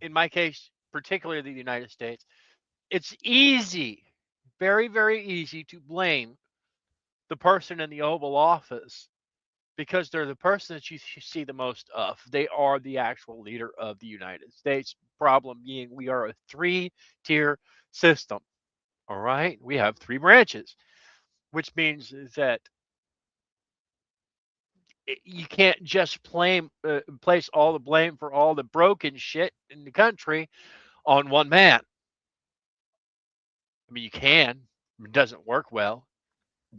in my case, particularly the United States, it's easy, very, very easy to blame the person in the Oval Office because they're the person that you see the most of. They are the actual leader of the United States. Problem being, we are a 3-tier system. All right, we have 3 branches, which means that you can't just place all the blame for all the broken shit in the country on one man. I mean, you can. It doesn't work well.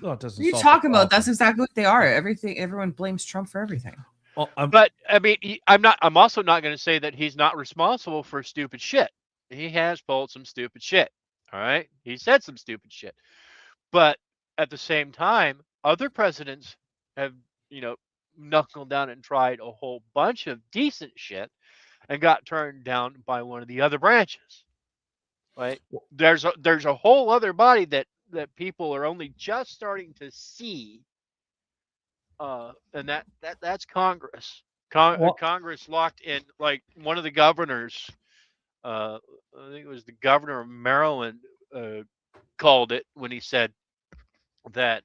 Oh, it doesn't What are you solve the talking about? That's problem. exactly what they are. Everyone blames Trump for everything. Well, But I mean, I'm also not going to say that he's not responsible for stupid shit. He has pulled some stupid shit. All right, he said some stupid shit. But at the same time, other presidents have, knuckled down and tried a whole bunch of decent shit and got turned down by one of the other branches. Right? There's a whole other body that people are only just starting to see, and that's Congress. Well- Congress locked in, like one of the governors. I think it was the governor of Maryland called it when he said that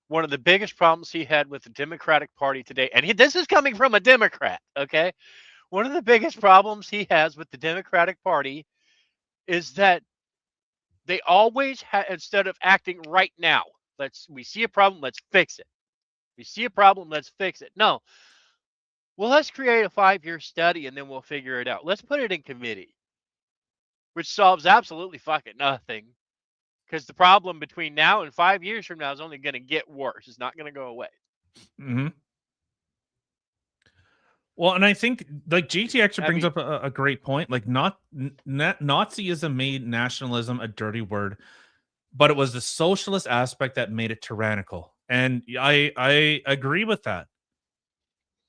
one of the biggest problems he had with the Democratic Party today, and this is coming from a Democrat, okay? One of the biggest problems he has with the Democratic Party is that they always instead of acting right now, we see a problem, let's fix it. We see a problem, let's fix it. No. Well, let's create a 5-year study and then we'll figure it out. Let's put it in committee, which solves absolutely fucking nothing. Because the problem between now and 5 years from now is only going to get worse. It's not going to go away. Mm-hmm. Well, and I think like GT actually brings up a great point. Like, Nazism made nationalism a dirty word, but it was the socialist aspect that made it tyrannical. And I agree with that.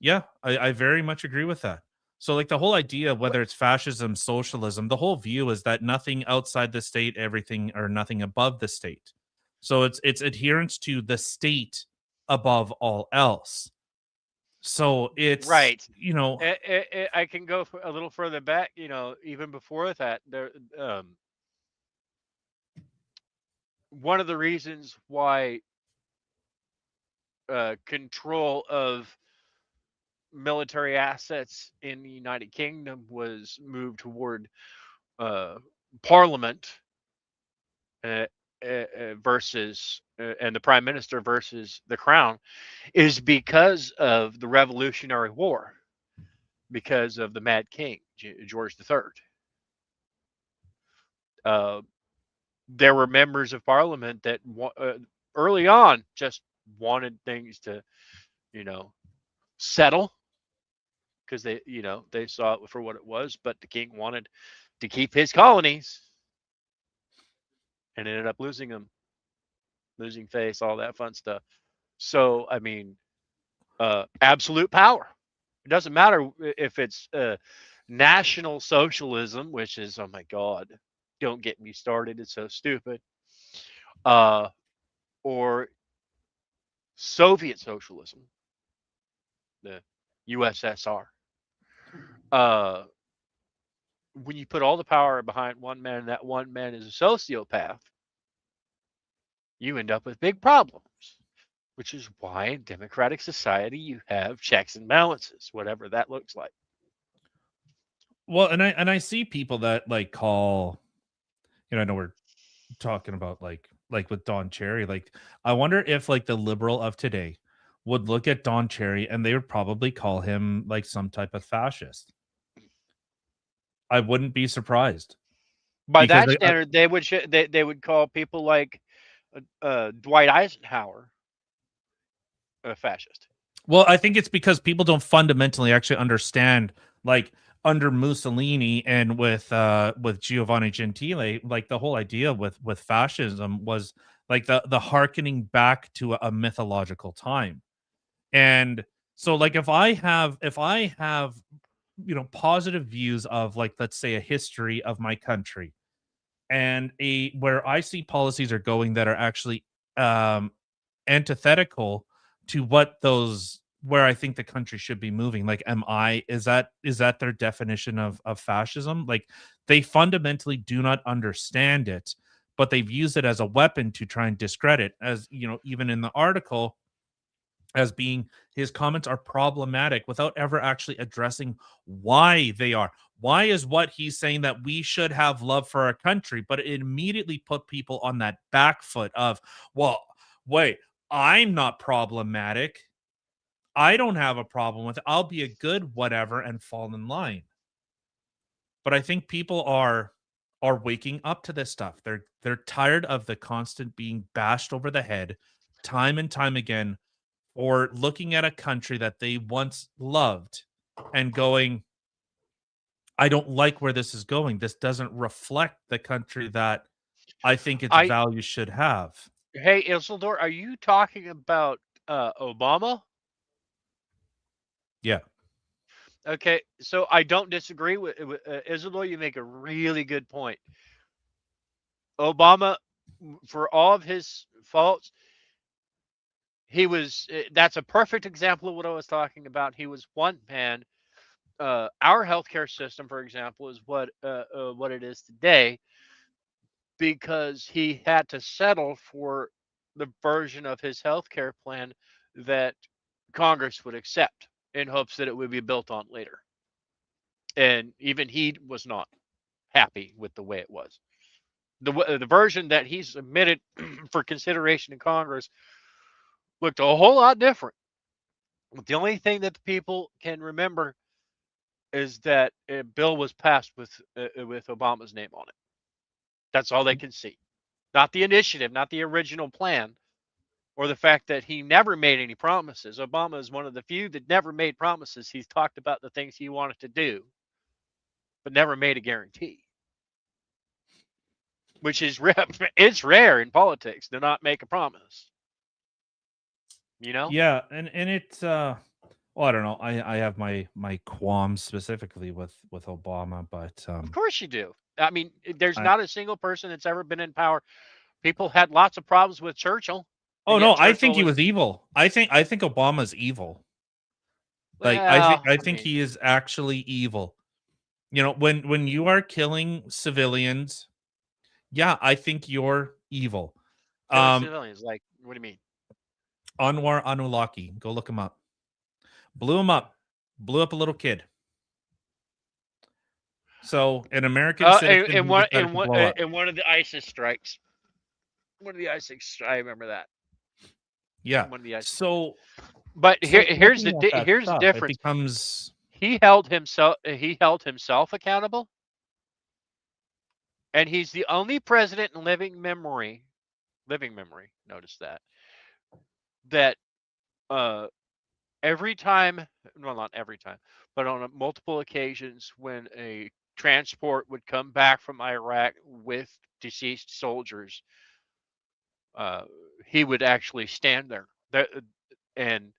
Yeah, I very much agree with that. So like the whole idea of whether it's fascism, socialism, the whole view is that nothing outside the state, everything or nothing above the state. So it's adherence to the state above all else. So it's right. I can go a little further back. Even before that, there one of the reasons why control of military assets in the United Kingdom was moved toward Parliament versus and the Prime Minister versus the Crown is because of the Revolutionary War, because of the Mad King, George III. There were members of Parliament that early on just wanted things to, settle because they saw it for what it was, but the king wanted to keep his colonies and ended up losing them, losing face, all that fun stuff. So, I mean, absolute power. It doesn't matter if it's National Socialism, which is, oh my God, don't get me started. It's so stupid. Or Soviet socialism, the USSR. When you put all the power behind one man and that one man is a sociopath, you end up with big problems, which is why in democratic society you have checks and balances, whatever that looks like. Well, and I see people that like call, I know we're talking about like with Don Cherry. Like, I wonder if like the liberal of today would look at Don Cherry and they would probably call him like some type of fascist. I wouldn't be surprised. By that standard, they would call people like Dwight Eisenhower a fascist. Well, I think it's because people don't fundamentally actually understand, like under Mussolini and with Giovanni Gentile, like the whole idea with fascism was like the hearkening back to a mythological time. And so like if I have positive views of, like, let's say a history of my country and where I see policies are going that are actually antithetical to what those where I think the country should be moving. Like, is that their definition of fascism? Like, they fundamentally do not understand it, but they've used it as a weapon to try and discredit, as you know, even in the article, as being his comments are problematic without ever actually addressing why they are. Why is what he's saying that we should have love for our country, but it immediately put people on that back foot of, well, wait, I'm not problematic. I don't have a problem with it. I'll be a good whatever and fall in line. But I think people are waking up to this stuff. They're tired of the constant being bashed over the head time and time again, or looking at a country that they once loved and going, I don't like where this is going. This doesn't reflect the country that I think its values should have. Hey, Isildur, are you talking about Obama? Yeah. Okay, so I don't disagree with Isildur. You make a really good point. Obama, for all of his faults, that's a perfect example of what I was talking about. He was one man. Our healthcare system, for example, is what it is today because he had to settle for the version of his healthcare plan that Congress would accept in hopes that it would be built on later. And even he was not happy with the way it was. The version that he submitted for consideration in Congress looked a whole lot different. But the only thing that the people can remember is that a bill was passed with Obama's name on it. That's all they can see. Not the initiative, not the original plan, or the fact that he never made any promises. Obama is one of the few that never made promises. He's talked about the things he wanted to do, but never made a guarantee. Which is it's rare in politics to not make a promise. You know? Yeah, and it's well, I don't know. I have my qualms specifically with Obama, but Of course you do. I mean, there's not a single person that's ever been in power. People had lots of problems with Churchill. Oh no, I think he was evil. I think Obama's evil. Like, I think he is actually evil. You know, when you are killing civilians, yeah, I think you're evil. Civilians, like, what do you mean? Anwar Anulaki, go look him up. Blew him up. Blew up a little kid. So an American citizen in one of the ISIS strikes. One of the ISIS, I remember that. Yeah. One of the ISIS. So, but here's the difference. It becomes, he held himself accountable, and he's the only president in living memory. Notice that every time, well, not every time, but on multiple occasions when a transport would come back from Iraq with deceased soldiers, he would actually stand there and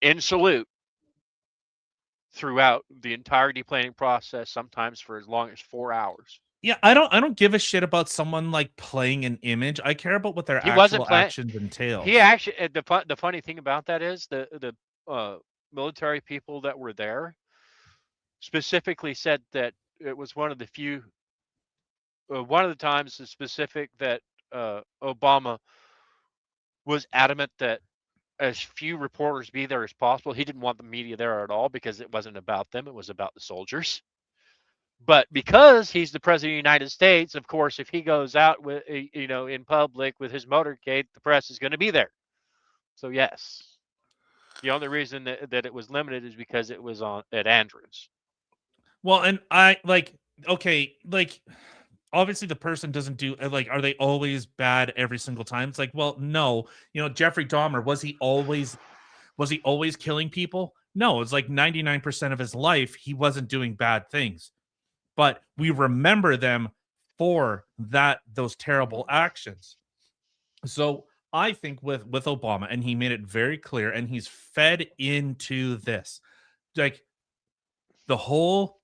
in salute throughout the entire deplanning process, sometimes for as long as 4 hours. yeah, I don't give a shit about someone like playing an image. I care about what their actual actions entail. He actually, the funny thing about that is the military people that were there specifically said that it was one of the few, one of the times is specific that Obama was adamant that as few reporters be there as possible. He didn't want the media there at all because it wasn't about them. It was about the soldiers. But because he's the president of the United States, of course, if he goes out with, in public with his motorcade, the press is going to be there. So yes, the only reason that it was limited is because it was at Andrews. Well, and obviously the person doesn't do, are they always bad every single time? It's like, well, no. Jeffrey Dahmer, was he always killing people? No, it's like 99% of his life he wasn't doing bad things. But we remember them for those terrible actions. So I think with Obama, and he made it very clear, and he's fed into this, like the whole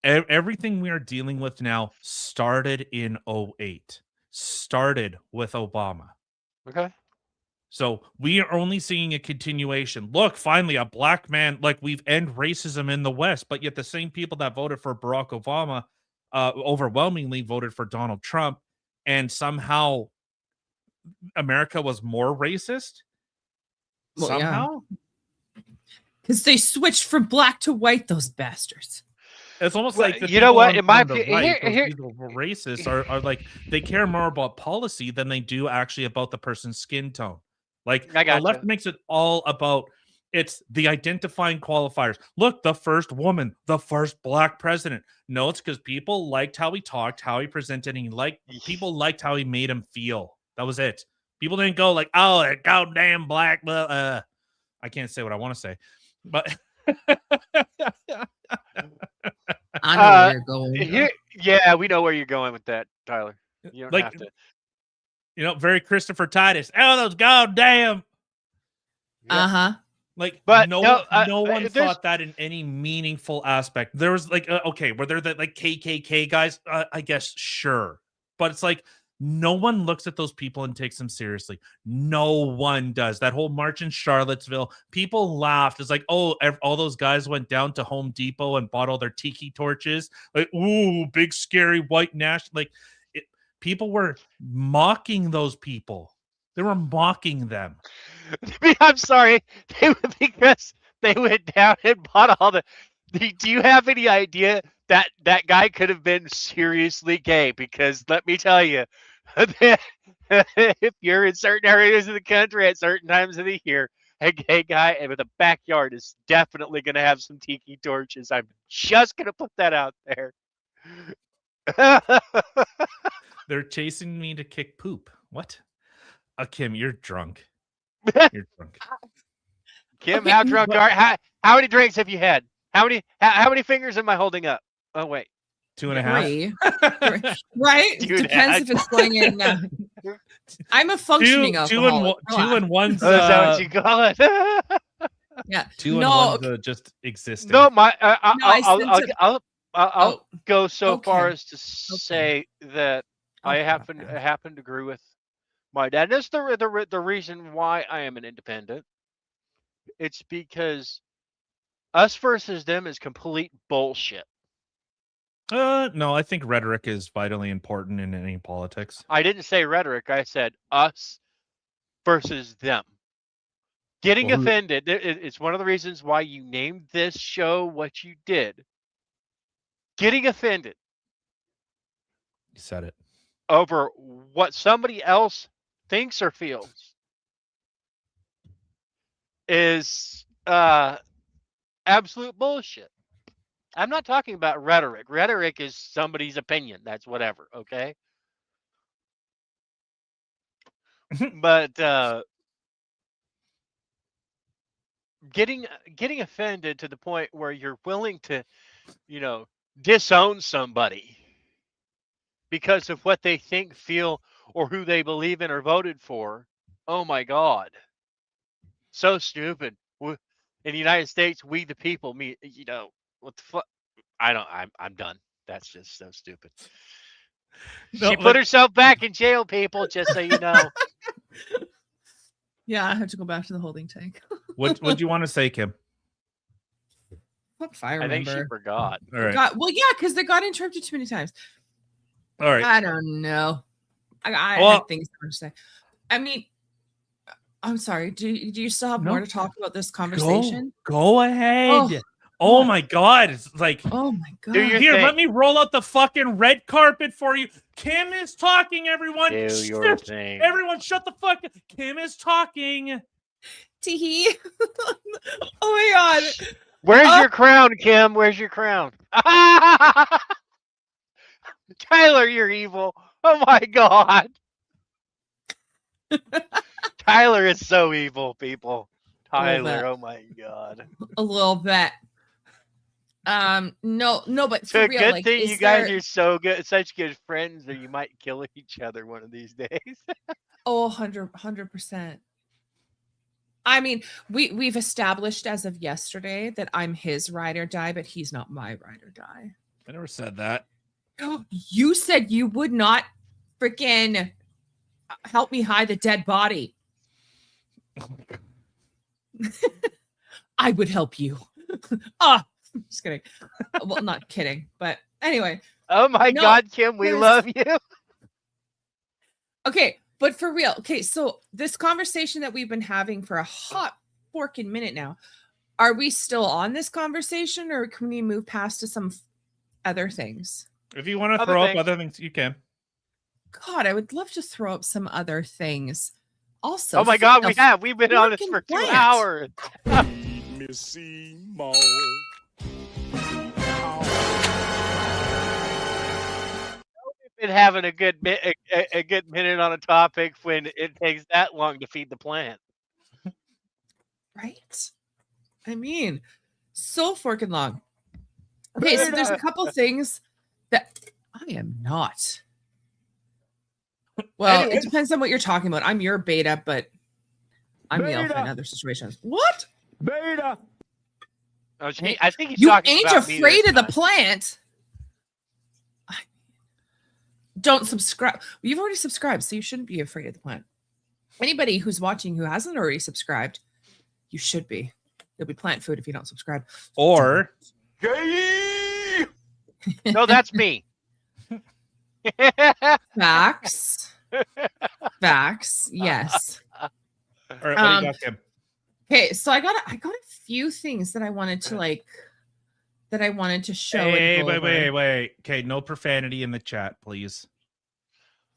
everything we are dealing with now started in 2008, started with Obama. Okay. So we are only seeing a continuation. Look, finally, a black man, like we've ended racism in the West, but yet the same people that voted for Barack Obama overwhelmingly voted for Donald Trump, and somehow America was more racist. Well, yeah. Somehow, Because they switched from black to white, those bastards. it's almost Well, like the you know people what? on- In my on the opinion, right, those here- people who are racist are like they care more about policy than they do actually about the person's skin tone. Like I the left gotcha. makes it all about it's the identifying qualifiers. Look, the first woman, the first black president. No, it's because people liked how he talked, how he presented, and people liked how he made him feel. That was it. People didn't go like, "Oh, that goddamn black." I can't say what I want to say, but I know where you're going. Yeah, we know where you're going with that, Tyler. You don't Like, have to. very Christopher Titus. Oh, those goddamn. Uh-huh. Like, But no no, one there's- thought that in any meaningful aspect. There was like, okay, were there the like KKK guys? I guess sure, but it's like no one looks at those people and takes them seriously. No one does. That whole march in Charlottesville, people laughed. It's like, oh, all those guys went down to Home Depot and bought all their tiki torches. Like, ooh, big scary white national. Like, people were mocking those people. They were mocking them. I'm sorry, because they went down and bought all the. Do you have any idea that that guy could have been seriously gay? Because let me tell you, if you're in certain areas of the country at certain times of the year, a gay guy with a backyard is definitely going to have some tiki torches. I'm just going to put that out there. They're chasing me to kick poop. What? Kim, you're drunk. You're drunk. Kim, Okay, how drunk but- are? How many drinks have you had? How many fingers am I holding up? Oh wait, 2.5. 3. Right? Dude, Depends if it's going in. I'm a functioning Two alcoholic. and one's oh, is that what you call it? Yeah. two and No, one's just existing. No, my I sent I'll Oh, go so far okay. as to say that I Okay, happen okay. to agree with my dad. That's the reason why I am an independent. It's because us versus them is complete bullshit. No, I think rhetoric is vitally important in any politics. I didn't say rhetoric. I said us versus them. Getting Well, offended. It's one of the reasons why you named this show what you did. Getting offended You said it. over what somebody else thinks or feels is absolute bullshit. I'm not talking about rhetoric. Rhetoric is somebody's opinion. That's whatever, okay? But getting offended to the point where you're willing to, disown somebody because of what they think, feel, or who they believe in or voted for. Oh my God. So stupid. In the United States, we the people, what the fuck? I'm done. That's just so stupid. No, She put herself back in jail, people, just so you know. Yeah, I have to go back to the holding tank. What do you want to say, Kim? If I I think she remember. forgot. All right. Well, yeah, because they got interrupted too many times. All right. I don't know. I Well- had things to say. I mean, I'm sorry. Do you still have more No. to talk about this conversation? Go ahead. Oh my God. It's like, Oh my god. Do your here, thing. let me roll out the fucking red carpet for you. Kim is talking, everyone. Do Shh, your shh. thing. Everyone, shut the fuck up. Kim is talking. Teehee. Oh my god. Where's your crown, Kim? Where's your crown? Tyler, you're evil. Oh my God. Tyler is so evil, people. little bit. Tyler, oh my God. A little bit. No, but It's for a real, good like, thing is you guys there- are so good, such good friends, or you might kill each other one of these days. Oh, 100%. I mean, we've established as of yesterday that I'm his ride or die, but he's not my ride or die. I never said that. You said you would not freaking help me hide the dead body. I would help you. Ah, just kidding. Well, not kidding, but anyway. Oh my No, God, Kim, we there's- love you. Okay, but for real. Okay, so this conversation that we've been having for a hot forking minute now, are we still on this conversation, or can we move past to some other things? If you want to Other throw things. up other things, you can. God, I would love to throw up some other things. Also, Oh my God, we've been on this fucking for 2 plant. hours. Missy Mo. Been having a good a good minute on a topic when it takes that long to feed the plant. Right? I mean, so forking long. Okay, so there's a couple things that I am not. Well, Anyway. it depends on what you're talking about. I'm your beta, but I'm the alpha in Beta. other situations. What? Beta. Oh, I think he's You talking ain't about me afraid this of the time. plant. Don't subscribe. You've already subscribed, so you shouldn't be afraid of the plant. Anybody who's watching who hasn't already subscribed, you should be. You'll be plant food if you don't subscribe. Or Gay. No, that's me. Facts. Facts. Yes. all right, what do you got, Kim? Okay, so I got a few things that I wanted to show. Hey, and go over. wait. Okay, no profanity in the chat, please.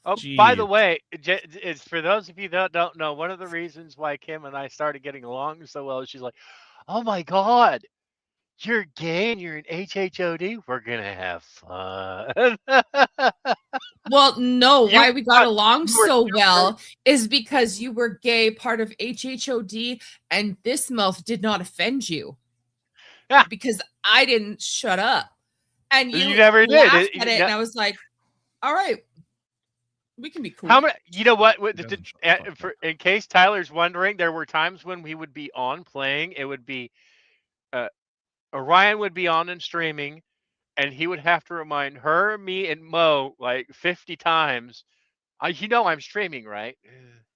Oh, by the Jeez. way, it's for those of you that don't know, one of the reasons why Kim and I started getting along so well is she's like, "Oh my God, you're gay and you're an HHOD. We're gonna have fun." Well, no, You why we got thought along you were so super- well is because you were gay, part of HHOD, and this mouth did not offend you. Yeah. Because I didn't shut up. And You you never did. laughed It- at you it, ne- and I was like, all right, we can be cool. How many? You know what? Doesn't shut the fuck up. In case Tyler's wondering, there were times when we would be on playing. It would be, Orion would be on and streaming, and he would have to remind her, me, and Mo like 50 times. You know I'm streaming, right?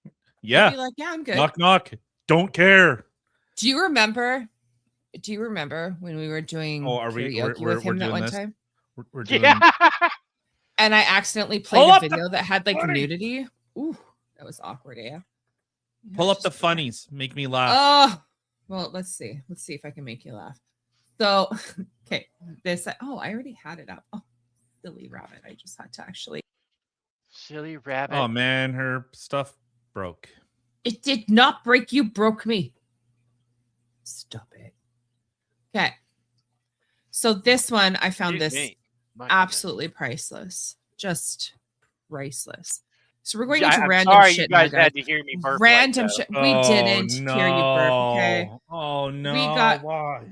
You'd Yeah. be like, yeah, I'm good. Knock knock. Don't care. Do you remember when we were doing Oh, are we- karaoke we're- with him we're that doing one this? time? We're doing Yeah. And I accidentally Pull played a up the video that had like funny. nudity. Ooh, that was awkward, eh? pull up the Just- funnies. Make me laugh. Oh, well, let's see. Let's see if I can make you laugh. So, okay, this. Oh, I already had it up. Oh, silly rabbit. I just had to actually. Silly rabbit. Oh man, her stuff broke. It did not break you, broke me. Stop it. Okay. So this one, I found Excuse this me. My goodness. absolutely priceless. Just priceless. So we're going Yeah, into I'm random sorry shit you now, guys had to hear me burp. Random like that. shit. We didn't hear you burp. Okay. Oh no. got- Why?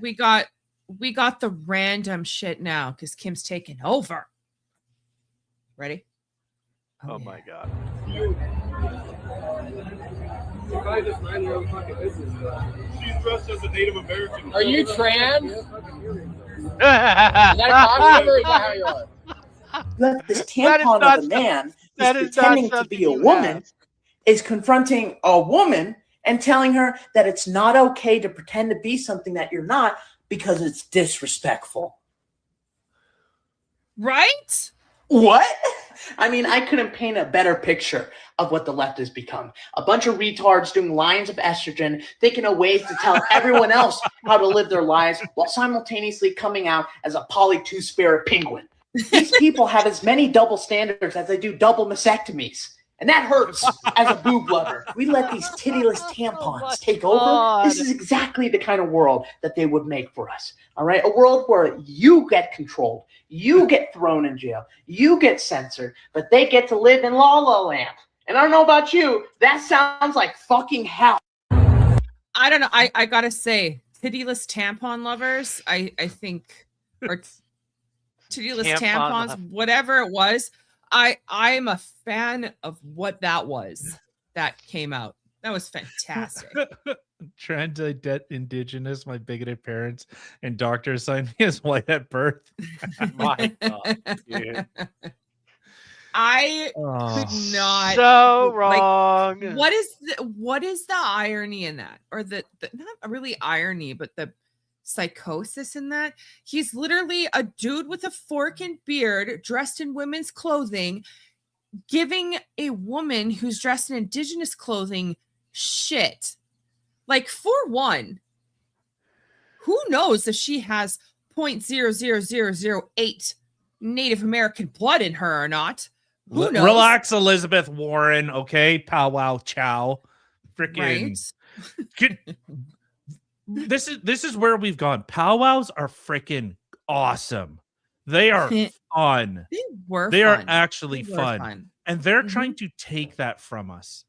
We got the random shit now because Kim's taking over. Ready? Oh yeah. my God. She's dressed as a Native American. Are you trans? Is that common or is that how you are? But this That is tampon not of a man that is is not pretending to something be a you woman, asked. is confronting a woman and telling her that it's not okay to pretend to be something that you're not because it's disrespectful. Right? What? I mean, I couldn't paint a better picture of what the left has become. A bunch of retards doing lines of estrogen, thinking of ways to tell everyone else how to live their lives while simultaneously coming out as a poly two-spirit penguin. These people have as many double standards as they do double mastectomies. And that hurts as a boob lover. We let these tittyless tampons take over. God. This is exactly the kind of world that they would make for us. All right? A world where you get controlled, you get thrown in jail, you get censored, but they get to live in La La Land. And I don't know about you, that sounds like fucking hell. I don't know. I gotta say, tittyless tampon lovers, I think, or tittyless Tampon tampons, whatever it was. I'm a fan of what that was that came out. That was fantastic. Trans indigenous, my bigoted parents and doctors signed me as white at birth. My God, dude. I Oh. could not. So like, wrong. what is the irony in that, or the not really irony, but the psychosis in that? He's literally a dude with a fork and beard, dressed in women's clothing, giving a woman who's dressed in indigenous clothing shit. Like, for one, who knows if she has 0.00008 Native American blood in her or not? Who knows? Relax, Elizabeth Warren. Okay, pow wow chow. Freaking. Right? This is where we've gone. Powwows are freaking awesome. They are fun. They are actually fun. And they're trying to take that from us.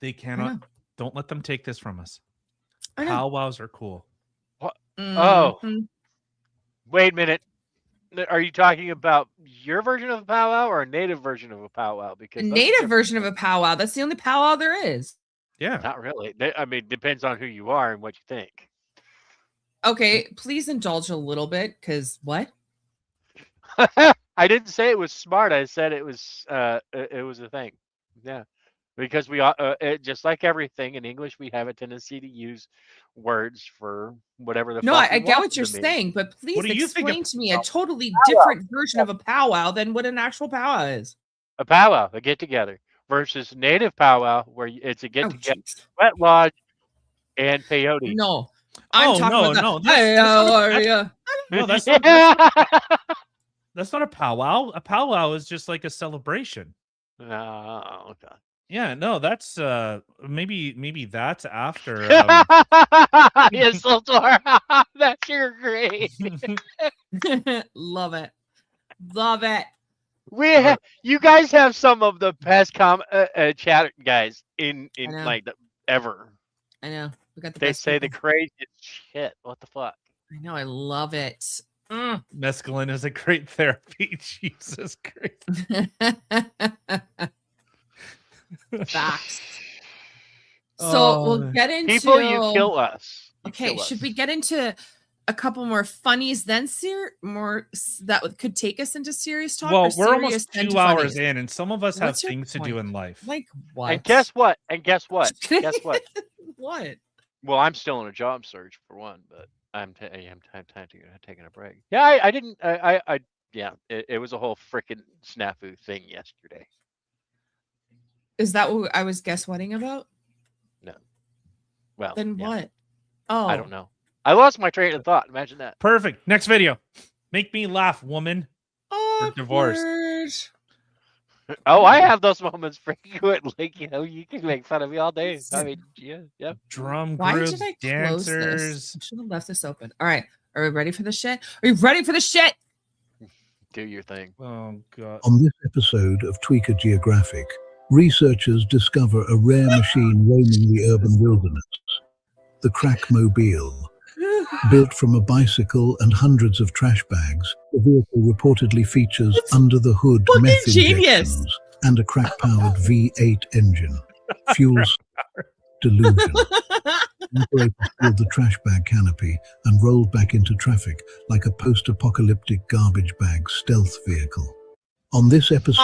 They cannot. Don't let them take this from us. Powwows are cool. What? Mhm. Oh, wait a minute. Are you talking about your version of a powwow or a native version of a powwow? Because A those are native different version of things. a powwow. That's the only powwow there is. Yeah. Not really. I mean, depends on who you are and what you think. Okay, please indulge a little bit, because what? I didn't say it was smart. I said it was a thing. Yeah, because we just like everything in English, we have a tendency to use words for whatever the No, fuck I we get want what you're them to mean. saying, but please What do you think of explain to me a powwow? totally different version of a powwow than what an actual powwow is. A powwow, a get together, versus native powwow, where it's a get Oh, together, jeez. sweat lodge, and peyote. No, I'm talking about That's no, that's not, that's not a powwow. A powwow is just like a celebration. No, okay. Yeah, no, that's maybe that's after. Yes, Lotor. That's your great. Love it. You guys have some of the best chat guys in know. like ever. I know. We got the They best say the people. craziest shit. What the fuck? I know. I love it. Mescaline is a great therapy. Jesus Christ. Facts. So we'll get into People, you kill us. You Okay, kill should us. we get into a couple more funnies then could take us into serious talk? Well, or we're serious almost then 2 to hours funnies? in, and some of us have What's your things to do point? in life. Like what? And guess what? Guess what? What? Well, I'm still in a job search for one, but I'm taking a break. Yeah, I didn't. Yeah, it was a whole freaking snafu thing yesterday. Is that what I was guess whatting about? No. Well, Then yeah, what? Oh, I don't know. I lost my train of thought. Imagine that. Perfect. Next video. Make me laugh, woman. divorced. Awkward. Oh, I have those moments frequently. You can make fun of me all day. I mean, yeah, yep. Drum Why groups, did I close dancers. this? I should have left this open. All right. Are we ready for the shit? Are you ready for the shit? Do your thing. Oh god. On this episode of Tweaker Geographic, researchers discover a rare machine roaming the urban wilderness, the Crackmobile. Built from a bicycle and hundreds of trash bags, the vehicle reportedly features under-the-hood fucking meth genius. injections and a crack-powered V8 engine. Fuels delusion. Operators pulled the trash bag canopy and rolled back into traffic like a post-apocalyptic garbage bag stealth vehicle. On this episode,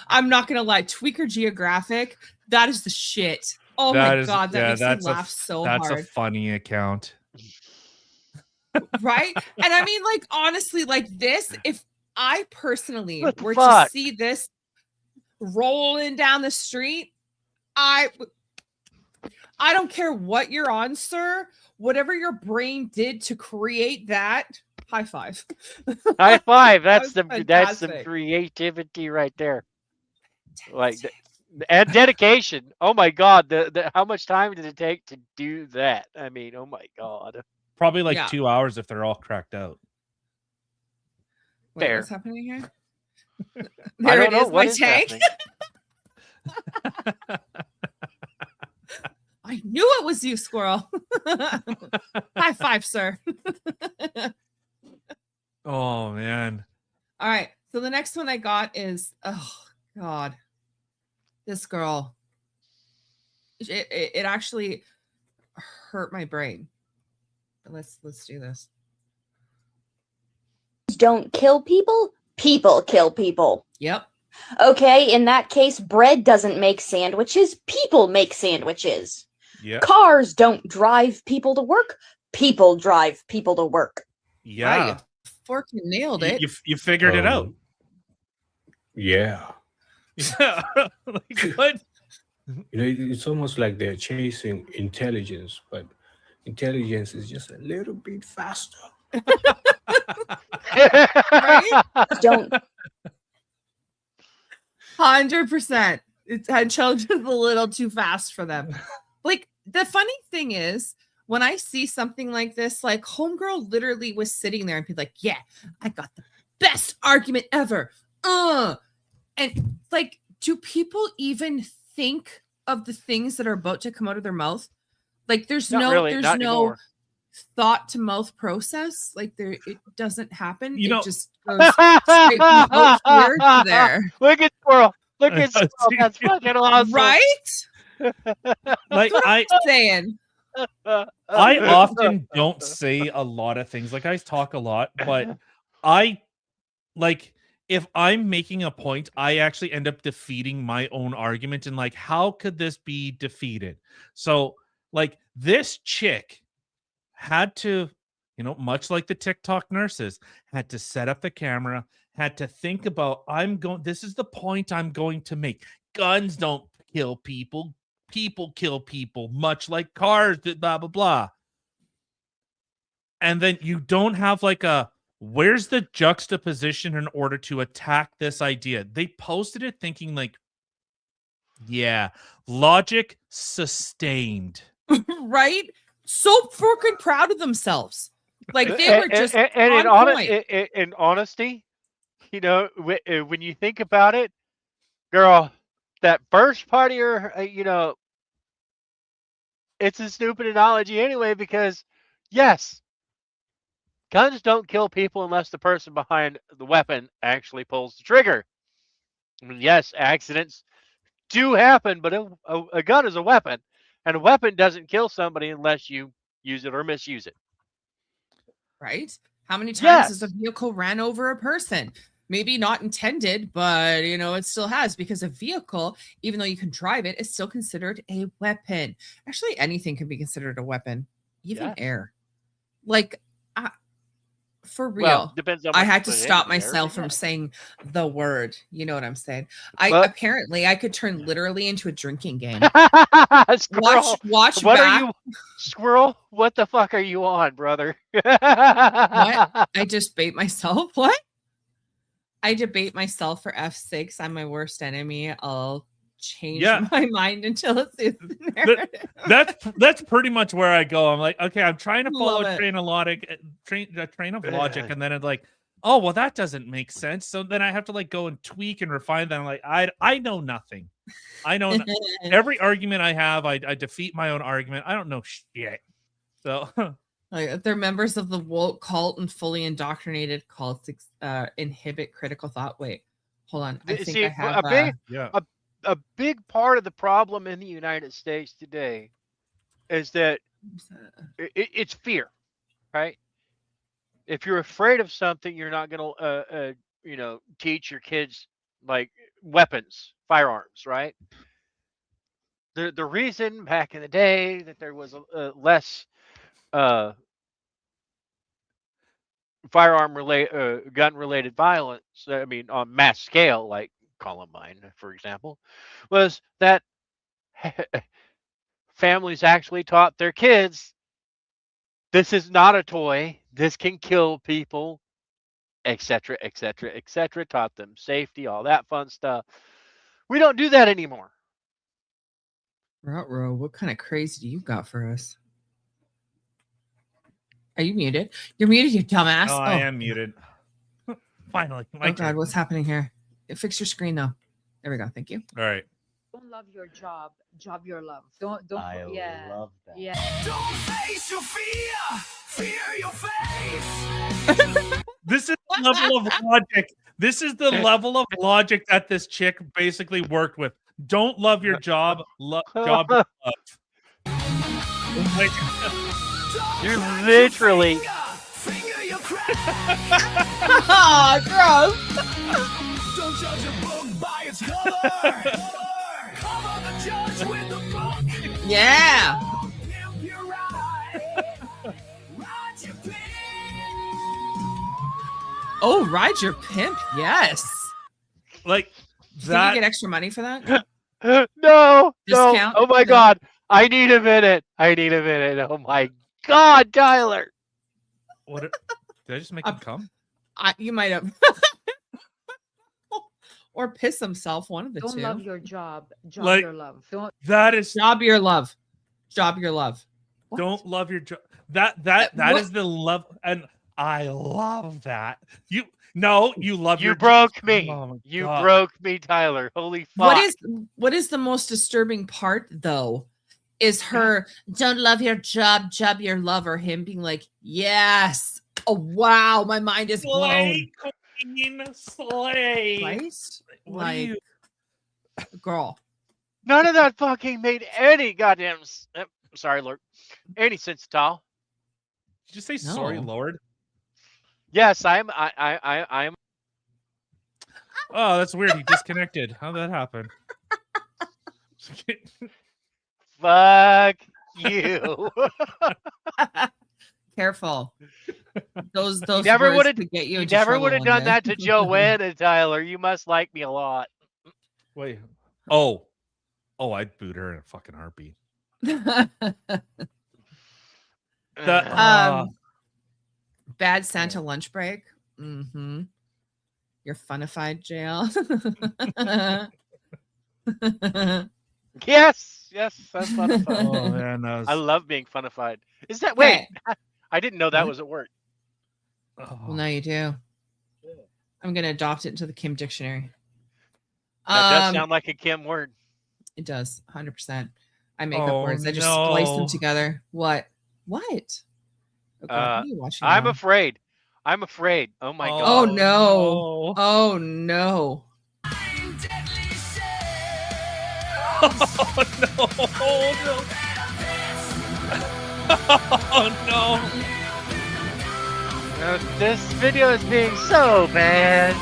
I'm not gonna lie, Tweaker Geographic, that is the shit. Oh That my is- god, that yeah, makes that's me a- laugh so That's hard. a funny account. Right? And I mean, like, honestly, like this, if I personally What the were fuck? to see this rolling down the street, I don't care what you're on, sir. Whatever your brain did to create that, high five. High five. That That's was that's some fantastic. creativity right there. Like and dedication. Oh my god, the how much time did it take to do that? I mean, oh my god. Probably like Yeah. 2 hours if they're all cracked out. Wait, Fair. what's happening here? I There don't it know is, what my is tank. happening. I knew it was you, squirrel. High five, sir. Oh man. All right. So the next one I got is, oh God, this girl. It actually hurt my brain. But let's do this. Don't kill people, people kill people. Yep. Okay, in that case, bread doesn't make sandwiches, people make sandwiches. Yeah. Cars don't drive people to work, people drive people to work. Yeah. Right, you fucking nailed it. You figured it out. Yeah. Yeah. Like, what? You know, it's almost like they're chasing intelligence, but intelligence is just a little bit faster. Right? Don't 100%. It's intelligence a little too fast for them. Like, the funny thing is, when I see something like this, like homegirl literally was sitting there and be like, yeah, I got the best argument ever. And like, do people even think of the things that are about to come out of their mouth? Like, there's Not no really, there's not no anymore. thought to mouth process. Like, there, it doesn't happen. You It know- just goes straight from out here to there. Look at Squirrel. Look at Squirrel. That's fucking awesome. Right? Like, I Saying. I often don't say a lot of things. Like, I talk a lot, but I like, if I'm making a point, I actually end up defeating my own argument and like, how could this be defeated? So like, this chick had to, you know, much like the TikTok nurses, had to set up the camera, had to think about, this is the point I'm going to make. Guns don't kill people. People kill people, much like cars, blah, blah, blah. And then you don't have like where's the juxtaposition in order to attack this idea? They posted it thinking like, yeah, logic sustained. Right? So freaking proud of themselves. Like, they were just and on point. in honesty, you know, when you think about it, girl, that first part of your, you know, it's a stupid analogy anyway, because yes, guns don't kill people unless the person behind the weapon actually pulls the trigger. I mean, yes, accidents do happen, but a gun is a weapon, and a weapon doesn't kill somebody unless you use it or misuse it. Right? How many times Yes. has a vehicle ran over a person? Maybe not intended, but you know, it still has, because a vehicle, even though you can drive it, is still considered a weapon. Actually, anything can be considered a weapon, even Yes. air. Like, for real. Well, depends on I what had you to put in stop there, myself but from yeah. saying the word. You know what I'm saying? But- Apparently I could turn literally into a drinking game. Squirrel, Watch what back. are you, Squirrel? What the fuck are you on, brother? What? I just bait myself. What? I debate myself for F6. I'm my worst enemy. I'll change Yeah. my mind until it's the narrative. That's pretty much where I go. I'm like, okay, I'm trying to follow Love a it. train of logic, and then it's like, oh well, that doesn't make sense. So then I have to like go and tweak and refine that. I'm like, I know nothing. I know every argument I have, I defeat my own argument. I don't know shit. So Like, they're members of the woke cult and fully indoctrinated cults inhibit critical thought. Wait, hold on. I think See, I have yeah. a big part of the problem in the United States today is that it's fear, right? If you're afraid of something, you're not going to, you know, teach your kids like weapons, firearms, right? The reason back in the day that there was less firearm related, gun related violence, I mean, on mass scale, like Columbine, for example, was that families actually taught their kids, this is not a toy, this can kill people, etc., etc., etc., taught them safety, all that fun stuff. We don't do that anymore. Ruh-roh, what kind of crazy do you got for us? Are you muted? You're muted, you dumbass. Oh, I am muted. Finally. my Oh turn. God, what's happening here? Fix your screen though. There we go. Thank you. All right. Don't love your job, job your love. Don't I yeah. love that. Yeah. Don't face your fear, fear your face. This is the level of logic. This is the level of logic that this chick basically worked with. Don't love your job, job your love. Like, You're literally Gross. Don't judge a book by its cover. Cover the judge with the book. Yeah. If you're right, ride your pimp. Oh, ride your pimp. Yes. Like Did you that. get extra money for that? No, no. Discount? Oh my No. God. I need a minute. Oh my God, Tyler. What? Did I just make him come? You might have. Or piss himself, one of the Don't two. love your job. Job Like- your love. Don't That is. Job your love. Job your love. What? Don't love your job. That What? is the love, and I love that. You love You your broke me. Oh my You God. broke me, Tyler. Holy fuck. What is the most disturbing part though? Is her don't love your job, job your love, or him being like, yes. Oh wow, my mind is blown. Slay, queen, slay. Right? What are Like, you? girl. None of that fucking made any goddamn sorry, Lord. Any sense at all. Did you say sorry, No. Lord? Yes, I'm Oh, that's weird. He disconnected. How'd that happen? fuck you. Careful. Those You never words would've- could get you You into never trouble would have one done day. that to Joanna, Tyler. You must like me a lot. Wait. Oh, I'd boot her in a fucking heartbeat. Bad Santa lunch break. Mm-hmm. Your funified jail. Yes, that's fun. Oh man, that was, I love being funified. Is that Okay. wait? I didn't know that What? was at work. Well, oh. now you do. I'm gonna adopt it into the Kim dictionary. That does sound like a Kim word. It does, 100%. I make up Oh, words. I just splice them no. together. What? What? Oh, God, what are you watching I'm now? afraid. I'm afraid. Oh my Oh god. no! Oh no! Oh no! Oh no! This video is being so bad.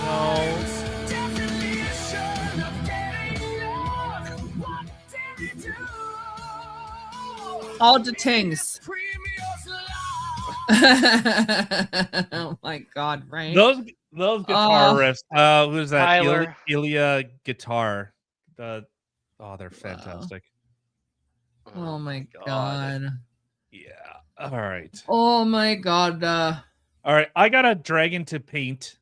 Oh All the things. Oh my God! Right? no! Those guitar Oh. riffs. Who's that? Tyler. Ilya Guitar. They're fantastic. Oh my God. God! Yeah. All right. Oh my God! All right. I got a dragon to paint.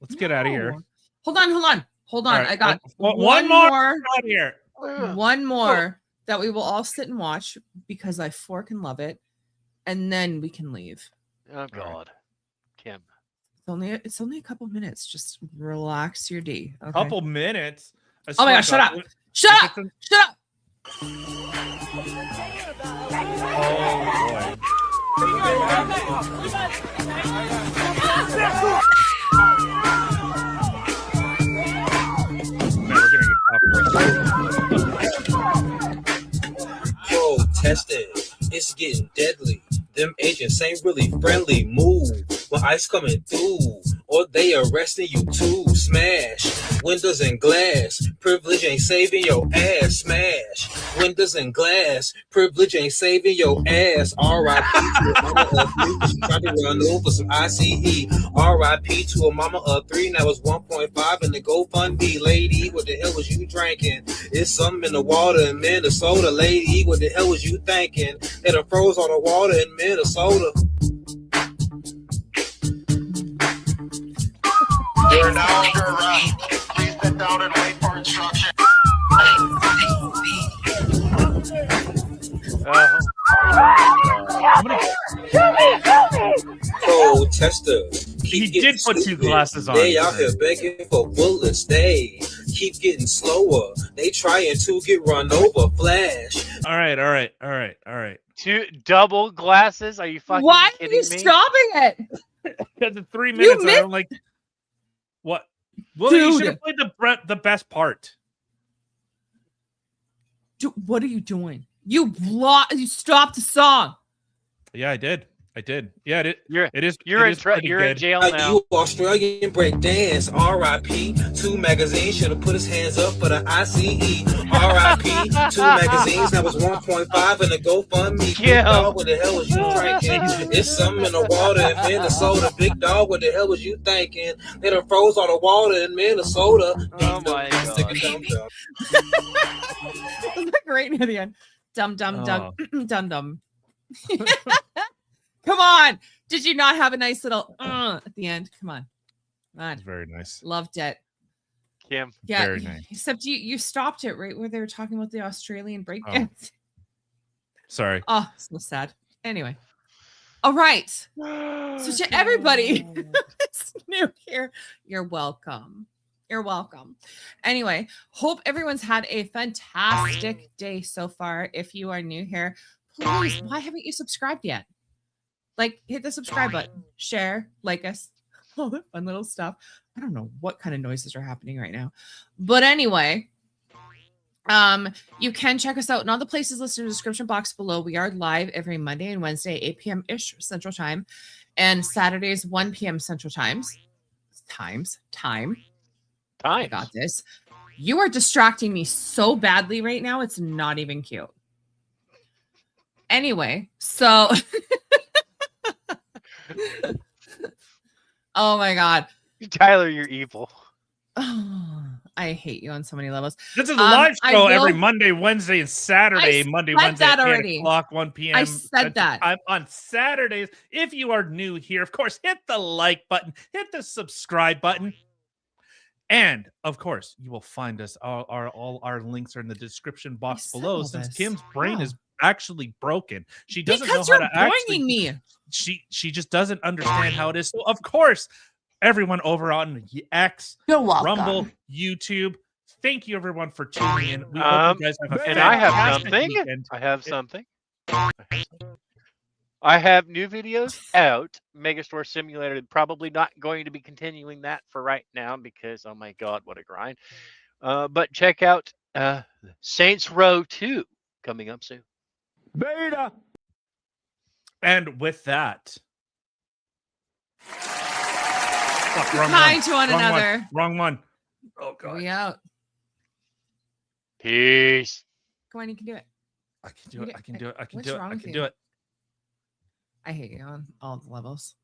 Let's get out of here. No. Hold on! All right, I got one more out here. one more that we will all sit and watch because I fork and love it, and then we can leave. Oh god. Kim. It's only a couple minutes. Just relax your D. Okay? Couple minutes. I Oh my swear God! to Shut up! If Shut it's up! Shut up! Oh boy. Man, we're gonna get copyrighted. Yo, test it. It's getting deadly. Them agents ain't really friendly. Move when ice coming through, or they arresting you too. Smash windows and glass. Privilege ain't saving your ass. Smash windows and glass. Privilege ain't saving your ass. R.I.P. to a mama of three. Tried to run over some ICE. R.I.P. to a mama of three. Now it's 1.5 in the GoFundMe. Lady, what the hell was you drinking? It's something in the water in Minnesota. Lady, what the hell was you thinking? They done froze all the water in Minnesota. You're now under arrest. Please sit down and wait for instruction. Oh, Tester. He did put two glasses on. They out here begging for bullets. They keep getting slower. They trying to get run over. Flash. All right. Two double glasses? Are you fucking Why are kidding you me? stopping it? Because in 3 minutes, missed- I'm like, what? Well, you Dude. should have played the best part. What are you doing? You stopped the song. Yeah, I did. Yeah, it You're is. you're it in is pretty you're in good. jail now. You Australian break dance, R.I.P. 2 magazines should have put his hands up for the ICE. R.I.P. 2 magazines, that was 1.5 in the GoFundMe. Big Yeah. dog, what the hell was you drinking? It's something in the water in Minnesota. Big dog, what the hell was you thinking? They done froze all the water in Minnesota. Oh my god. Isn't that great near the end? Dum dum dum dum dum. Come on. Did you not have a nice little at the end? Come on. It's very nice. Loved it. Kim. Yeah. Very nice. Except you stopped it right where they were talking about the Australian breakdance. Sorry. Oh, so sad. Anyway. All right. So to everybody that's new here, you're welcome. You're welcome. Anyway, hope everyone's had a fantastic day so far. If you are new here, please, why haven't you subscribed yet? Like, hit the subscribe button, share, like us, all the fun little stuff. I don't know what kind of noises are happening right now. But anyway, you can check us out in all the places listed in the description box below. We are live every Monday and Wednesday, 8 p.m.-ish Central Time, and Saturdays, 1 p.m. Central Time. I got this. You are distracting me so badly right now. It's not even cute. Anyway, so oh my god, Tyler, you're evil. Oh, I hate you on so many levels. This is a live show every will- Monday, Wednesday, and Saturday. Monday, said Wednesday, that at 8 already. o'clock, 1 p.m. I said that. I'm on Saturdays. If you are new here, of course, hit the like button, hit the subscribe button. And of course, you will find us. All our links are in the description box said below. all Since this. Kim's brain How? is actually broken, she doesn't Because know how you're to actually. boinging me. She just doesn't understand how it is. So of course, everyone over on X, You're welcome. Rumble, YouTube. Thank you everyone for tuning in. We hope you guys have a And I have fantastic something. weekend. I have something. I have new videos out. Megastore Simulator. Probably not going to be continuing that for right now because, oh my god, what a grind. But check out Saints Row 2 coming up soon. Beta. And with that, fuck, Be wrong kind one, to one wrong another. Wrong one. Oh god. We out. Peace. Come on, you can do it. I can do it. I can do it. I can What's do it. wrong I with can you? do it. I hate you on all the levels.